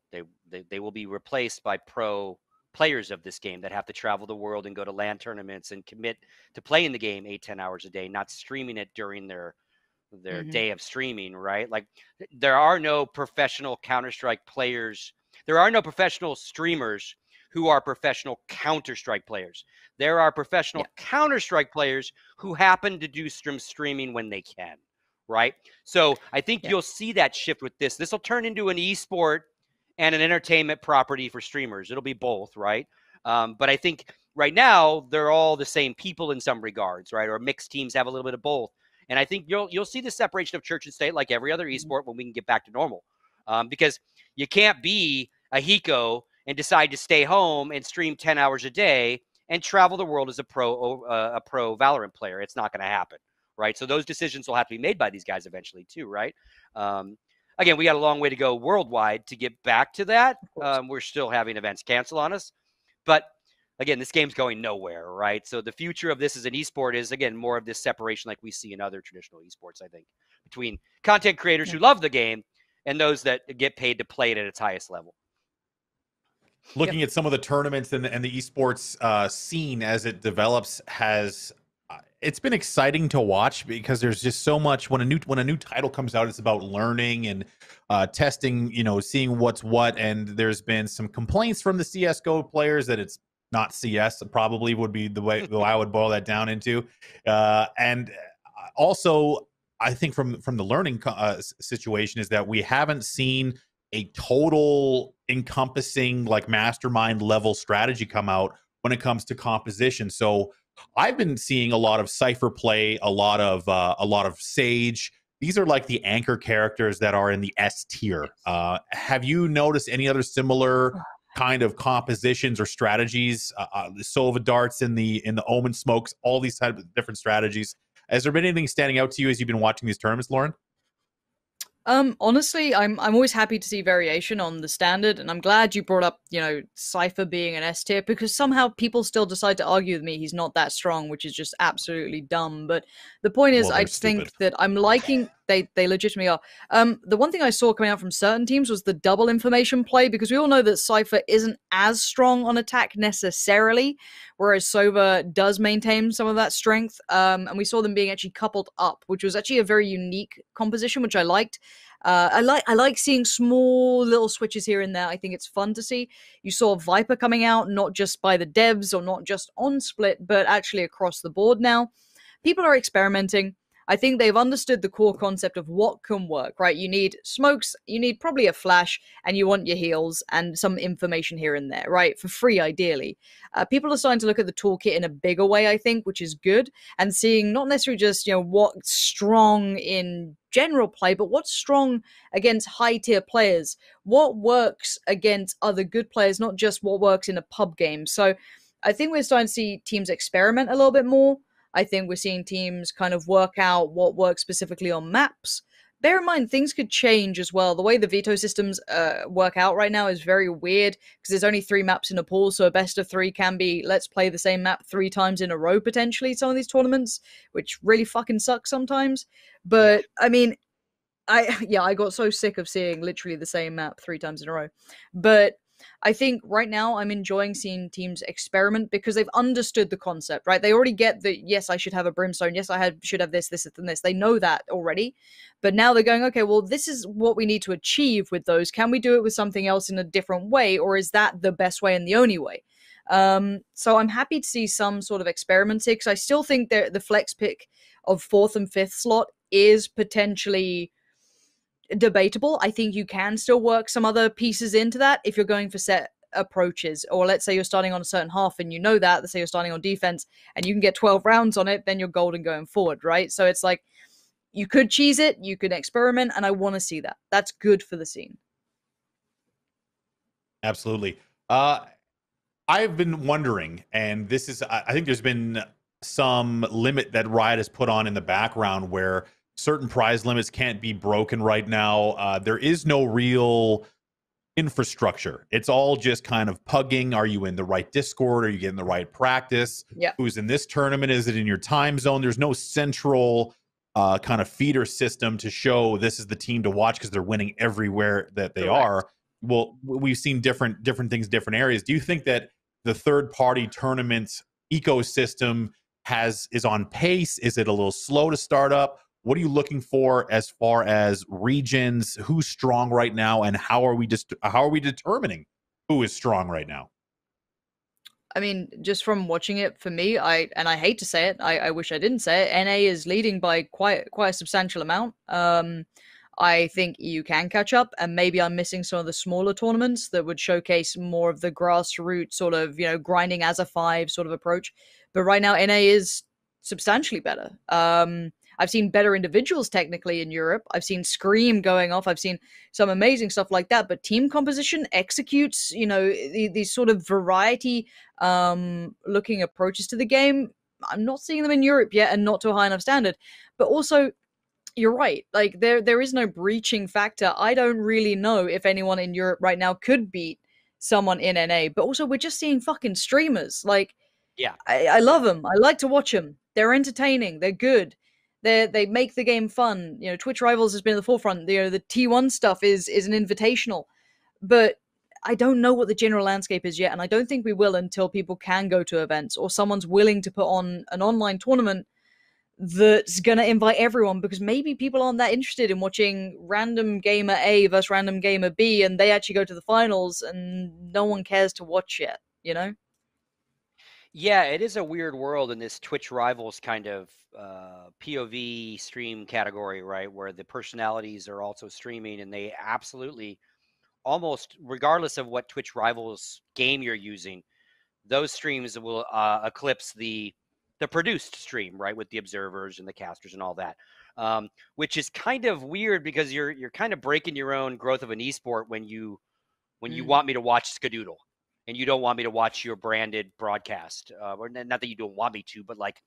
be replaced by pro players of this game that have to travel the world and go to LAN tournaments and commit to playing the game 8-10 hours a day, not streaming it during their day of streaming, right? Like, there are no professional Counter-Strike players. There are no professional streamers who are professional Counter-Strike players. There are professional Counter-Strike players who happen to do streaming when they can, right? So I think you'll see that shift with this. This will turn into an esport and an entertainment property for streamers. It'll be both, right? But I think right now they're all the same people in some regards, right? Or mixed teams have a little bit of both. And I think you'll see the separation of church and state like every other esport when we can get back to normal. Because you can't be a Hiko and decide to stay home and stream 10 hours a day and travel the world as a pro Valorant player. It's not going to happen, right? So those decisions will have to be made by these guys eventually too, right? Again, we got a long way to go worldwide to get back to that. We're still having events cancel on us. But again, this game's going nowhere, right? So the future of this as an esport is, again, more of this separation like we see in other traditional esports, I think, between content creators who love the game and those that get paid to play it at its highest level. Looking at some of the tournaments and the esports scene as it develops it's been exciting to watch because there's just so much when a new title comes out, it's about learning and testing, seeing what's what. And there's been some complaints from the CS:GO players that it's not CS, probably would be the way I would boil that down into. And also, I think from the learning situation is that we haven't seen a total encompassing like mastermind level strategy come out when it comes to composition. So I've been seeing a lot of Cypher play, a lot of Sage. These are like the anchor characters that are in the S tier. Have you noticed any other similar kind of compositions or strategies? The Sova darts in the Omen smokes, all these types of different strategies. Has there been anything standing out to you as you've been watching these tournaments, Lauren? Honestly, I'm always happy to see variation on the standard, and I'm glad you brought up, Cypher being an S tier, because somehow people still decide to argue with me he's not that strong, which is just absolutely dumb. But the point is, I think that I'm liking they legitimately are. The one thing I saw coming out from certain teams was the double information play, because we all know that Cypher isn't as strong on attack necessarily, whereas Sova does maintain some of that strength. And we saw them being actually coupled up, which was actually a very unique composition, which I liked. I like seeing small little switches here and there. I think it's fun to see. You saw Viper coming out, not just by the devs or not just on Split, but actually across the board now. People are experimenting. I think they've understood the core concept of what can work, right? You need smokes, you need probably a flash, and you want your heals and some information here and there, right? For free, ideally. People are starting to look at the toolkit in a bigger way, I think, which is good, and seeing not necessarily just, what's strong in general play, but what's strong against high-tier players. What works against other good players, not just what works in a pub game. So I think we're starting to see teams experiment a little bit more. I think we're seeing teams kind of work out what works specifically on maps. Bear in mind, things could change as well. The way the veto systems work out right now is very weird because there's only 3 maps in a pool, so a best of 3 can be, let's play the same map 3 times in a row, potentially, some of these tournaments, which really fucking sucks sometimes. But, I mean, I got so sick of seeing literally the same map 3 times in a row. But I think right now I'm enjoying seeing teams experiment because they've understood the concept, right? They already get that, yes, I should have a brimstone. Yes, should have this, and this. They know that already. But now they're going, okay, well, this is what we need to achieve with those. Can we do it with something else in a different way? Or is that the best way and the only way? So I'm happy to see some sort of experiments here because I still think the flex pick of 4th and 5th slot is potentially debatable. I think you can still work some other pieces into that if you're going for set approaches, or let's say you're starting on a certain half and you know that, let's say you're starting on defense and you can get 12 rounds on it, then you're golden going forward, right? So it's like you could cheese it, you could experiment, and I want to see that. That's good for the scene. Absolutely. I've been wondering, and this is, I think there's been some limit that Riot has put on in the background where certain prize limits can't be broken right now. There is no real infrastructure. It's all just kind of pugging. Are you in the right Discord? Are you getting the right practice? Yeah. Who's in this tournament? Is it in your time zone? There's no central kind of feeder system to show this is the team to watch because they're winning everywhere that they are. Well, we've seen different things, different areas. Do you think that the third-party tournament ecosystem is on pace? Is it a little slow to start up? What are you looking for as far as regions? Who's strong right now, and how are we determining who is strong right now? I mean, just from watching it, for me, I hate to say it, I wish I didn't say it. NA is leading by quite a substantial amount. I think EU can catch up, and maybe I'm missing some of the smaller tournaments that would showcase more of the grassroots sort of, grinding as a 5 sort of approach. But right now, NA is substantially better. I've seen better individuals technically in Europe. I've seen Scream going off. I've seen some amazing stuff like that. But team composition, executes, you know, these sort of variety looking approaches to the game, I'm not seeing them in Europe yet, and not to a high enough standard. But also, you're right. Like there is no breaching factor. I don't really know if anyone in Europe right now could beat someone in NA. But also, we're just seeing fucking streamers. Like, Yeah, I love them. I like to watch them. They're entertaining. They're good. They make the game fun. You know, Twitch Rivals has been at the forefront. You know, the T1 stuff is an invitational, but I don't know what the general landscape is yet, and I don't think we will until people can go to events or someone's willing to put on an online tournament that's going to invite everyone, because maybe people aren't that interested in watching random gamer A versus random gamer B, and they actually go to the finals and no one cares to watch yet, you know? Yeah, it is a weird world in this Twitch Rivals kind of POV stream category, right? Where the personalities are also streaming, and they absolutely, almost regardless of what Twitch Rivals game you're using, those streams will eclipse the produced stream, right, with the observers and the casters and all that, which is kind of weird because you're kind of breaking your own growth of an esport when you want me to watch Skadoodle and you don't want me to watch your branded broadcast, or not that you don't want me to, but like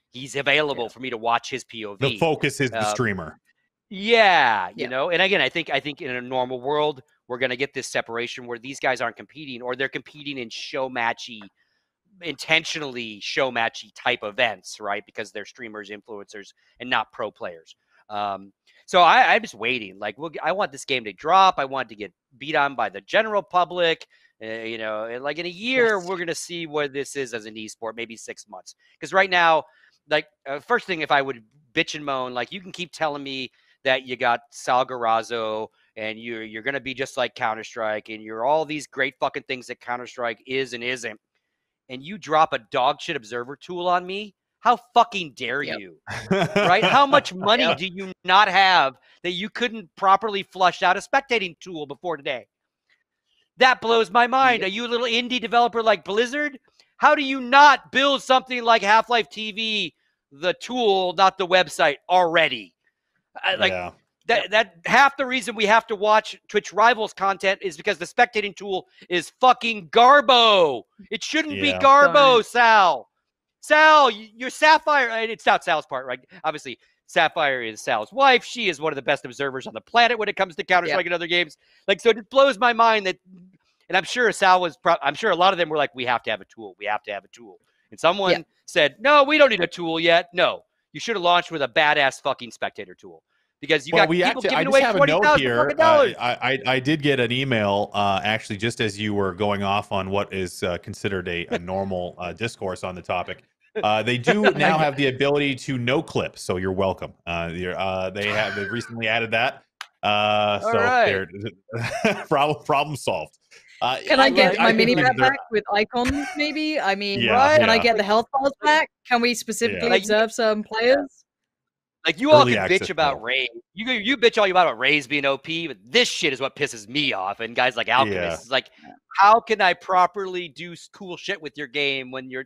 he's available for me to watch his POV. The focus is the streamer. Yeah, you know, and again, I think in a normal world we're going to get this separation where these guys aren't competing, or they're competing in show matchy, intentionally show matchy type events, right? Because they're streamers, influencers, and not pro players. So I'm just waiting. Like, I want this game to drop. I want it to get beat on by the general public. You know, like in a year, we're going to see where this is as an esport, maybe 6 months. Because right now, like, first thing, if I would bitch and moan, like, you can keep telling me that you got Sal Garazzo and you're going to be just like Counter-Strike and you're all these great fucking things that Counter-Strike is and isn't, and you drop a dog shit observer tool on me, how fucking dare you? Right? How much money do you not have that you couldn't properly flush out a spectating tool before today? That blows my mind. Are you a little indie developer like Blizzard? How do you not build something like Half-Life TV, the tool, not the website, already? That half the reason we have to watch Twitch Rivals content is because the spectating tool is fucking garbo. It shouldn't be garbo, Sal. Sal, you're Sapphire. It's not Sal's part, right? Obviously, Sapphire is Sal's wife. She is one of the best observers on the planet when it comes to Counter-Strike and other games. Like, so it blows my mind that, and I'm sure Sal was, I'm sure a lot of them were like, we have to have a tool. We have to have a tool. And someone said, no, we don't need a tool yet. No, you should have launched with a badass fucking spectator tool. Because you got people giving away $20,000. I did get an email, actually, just as you were going off on what is considered a normal discourse on the topic. They do now have the ability to no clip, so you're welcome. They've recently added that. They're problem solved. Can I get my mini map back with icons, maybe? I mean, can I get the health files back? Can we specifically observe some players? Like, you all can bitch about Raze. You bitch all you about Raze being OP, but this shit is what pisses me off. And guys like Alchemist, it's like, how can I properly do cool shit with your game when your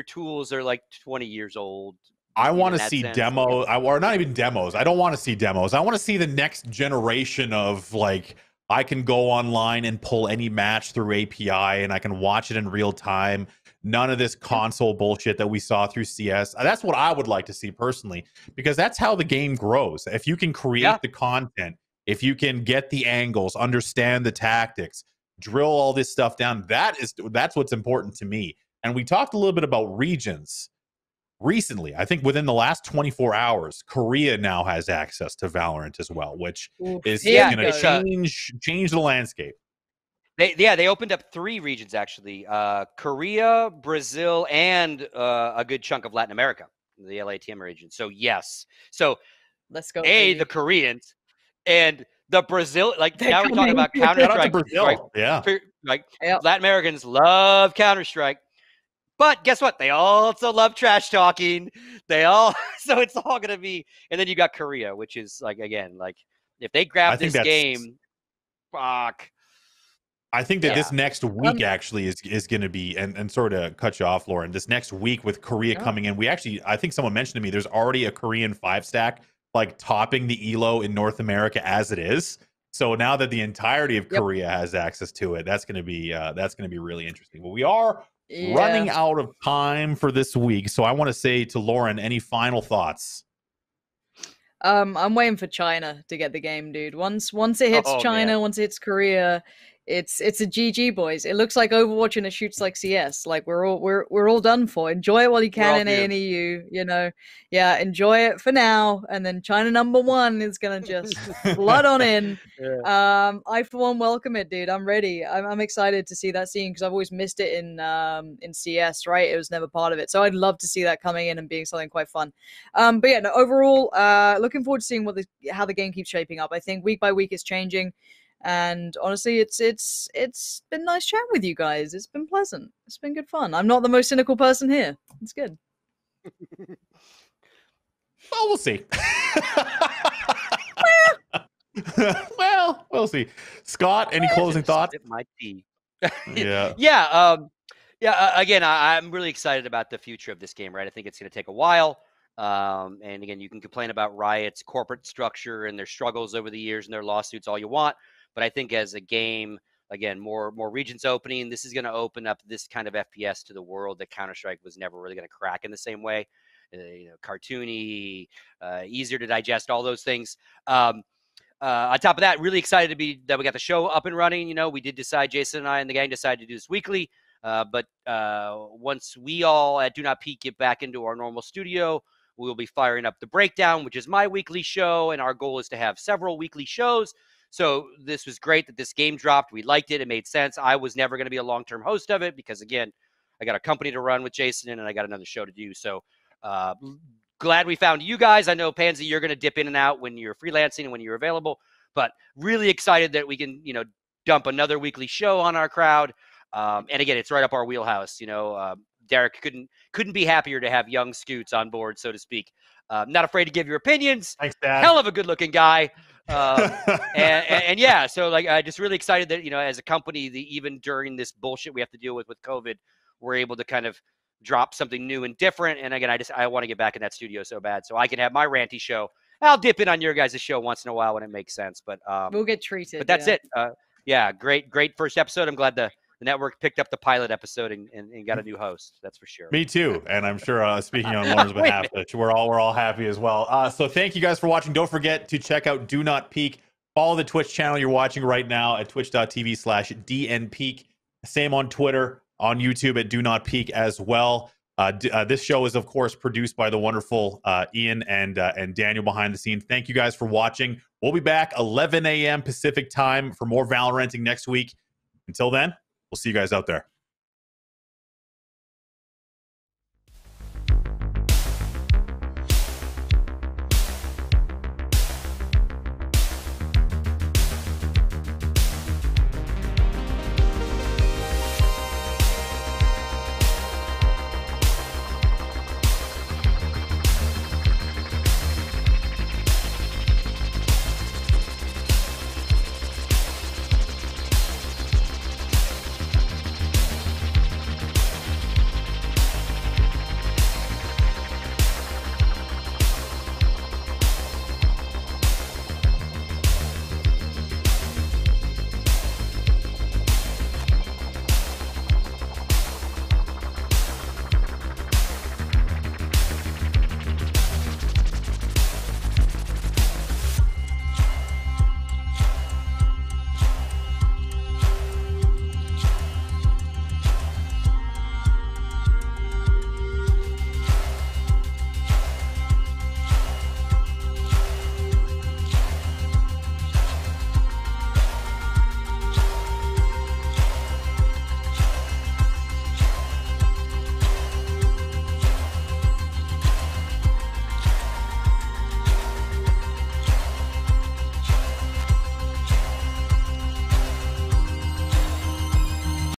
tools are like 20 years old? I want to see demos, or not even demos. I don't want to see demos. I want to see the next generation of, like, I can go online and pull any match through API and I can watch it in real time. None of this console bullshit that we saw through CS. That's what I would like to see personally, because that's how the game grows. If you can create the content, if you can get the angles, understand the tactics, drill all this stuff down, that's what's important to me. And we talked a little bit about regions recently. I think within the last 24 hours, Korea now has access to Valorant as well, which is going to change the landscape. They opened up 3 regions, actually. Korea, Brazil, and a good chunk of Latin America, the LATM region. So, yes. So, let's go. The Koreans and the Brazil, like, now we're talking about Counter-Strike. Brazil. Right? Like, Latin Americans love Counter-Strike. But guess what? They also love trash talking. So it's all going to be, and then you got Korea, which is, like, again, like, if they grab this game, fuck. I think that this Yeah. next week actually is going to be, and sort of cut you off, Lauren. This next week with Korea coming in, I think someone mentioned to me, there's already a Korean 5-stack like topping the ELO in North America as it is. So now that the entirety of Korea has access to it, that's going to be really interesting. But we are running out of time for this week, so I want to say to Lauren, any final thoughts? I'm waiting for China to get the game, dude. Once it hits China, man. once it hits Korea, it's a GG, boys. It looks like Overwatch and it shoots like CS. Like we're all done for. Enjoy it while you can in ANEU, you know. Yeah, enjoy it for now, and then China #1 is gonna just flood on in. I for one welcome it, dude. I'm ready. I'm excited to see that scene because I've always missed it in CS, right? It was never part of it, so I'd love to see that coming in and being something quite fun. But yeah, no, overall, looking forward to seeing how the game keeps shaping up. I think week by week it's changing. And honestly, it's been nice chatting with you guys. It's been pleasant. It's been good fun. I'm not the most cynical person here. It's good. Well, we'll see. Well, we'll see. Scott, any closing thoughts? My tea. Yeah. Again, I'm really excited about the future of this game. Right, I think it's going to take a while. And again, you can complain about Riot's corporate structure and their struggles over the years and their lawsuits all you want. But I think as a game, again, more regions opening, this is going to open up this kind of FPS to the world that Counter-Strike was never really going to crack in the same way. Cartoony, easier to digest, all those things. On top of that, really excited that we got the show up and running. We did decide, Jason and I and the gang decided to do this weekly. But once we all at Do Not Peek get back into our normal studio, we'll be firing up The Breakdown, which is my weekly show. And our goal is to have several weekly shows. So this was great that this game dropped. We liked it. It made sense. I was never going to be a long-term host of it because, again, I got a company to run with Jason and I got another show to do. So glad we found you guys. I know, Pansy, you're going to dip in and out when you're freelancing and when you're available. But really excited that we can, dump another weekly show on our crowd. And again, it's right up our wheelhouse. Derek couldn't be happier to have young Scoots on board, so to speak. Not afraid to give your opinions. Thanks, Dad. Hell of a good-looking guy. And yeah, so I just really excited that as a company, even during this bullshit we have to deal with COVID, we're able to kind of drop something new and different. And again, I want to get back in that studio so bad, so I can have my ranty show. I'll dip in on your guys' show once in a while when it makes sense. But we'll get treated. But that's it. Yeah, great first episode. I'm glad the network picked up the pilot episode and got a new host. That's for sure. Me too. And I'm sure speaking on Lauren's behalf, we're all happy as well. So thank you guys for watching. Don't forget to check out Do Not Peek. Follow the Twitch channel you're watching right now at twitch.tv/DNPeek. Same on Twitter, on YouTube at Do Not Peek as well. This show is, of course, produced by the wonderful Ian and Daniel behind the scenes. Thank you guys for watching. We'll be back 11 a.m. Pacific time for more Valoranting next week. Until then, we'll see you guys out there.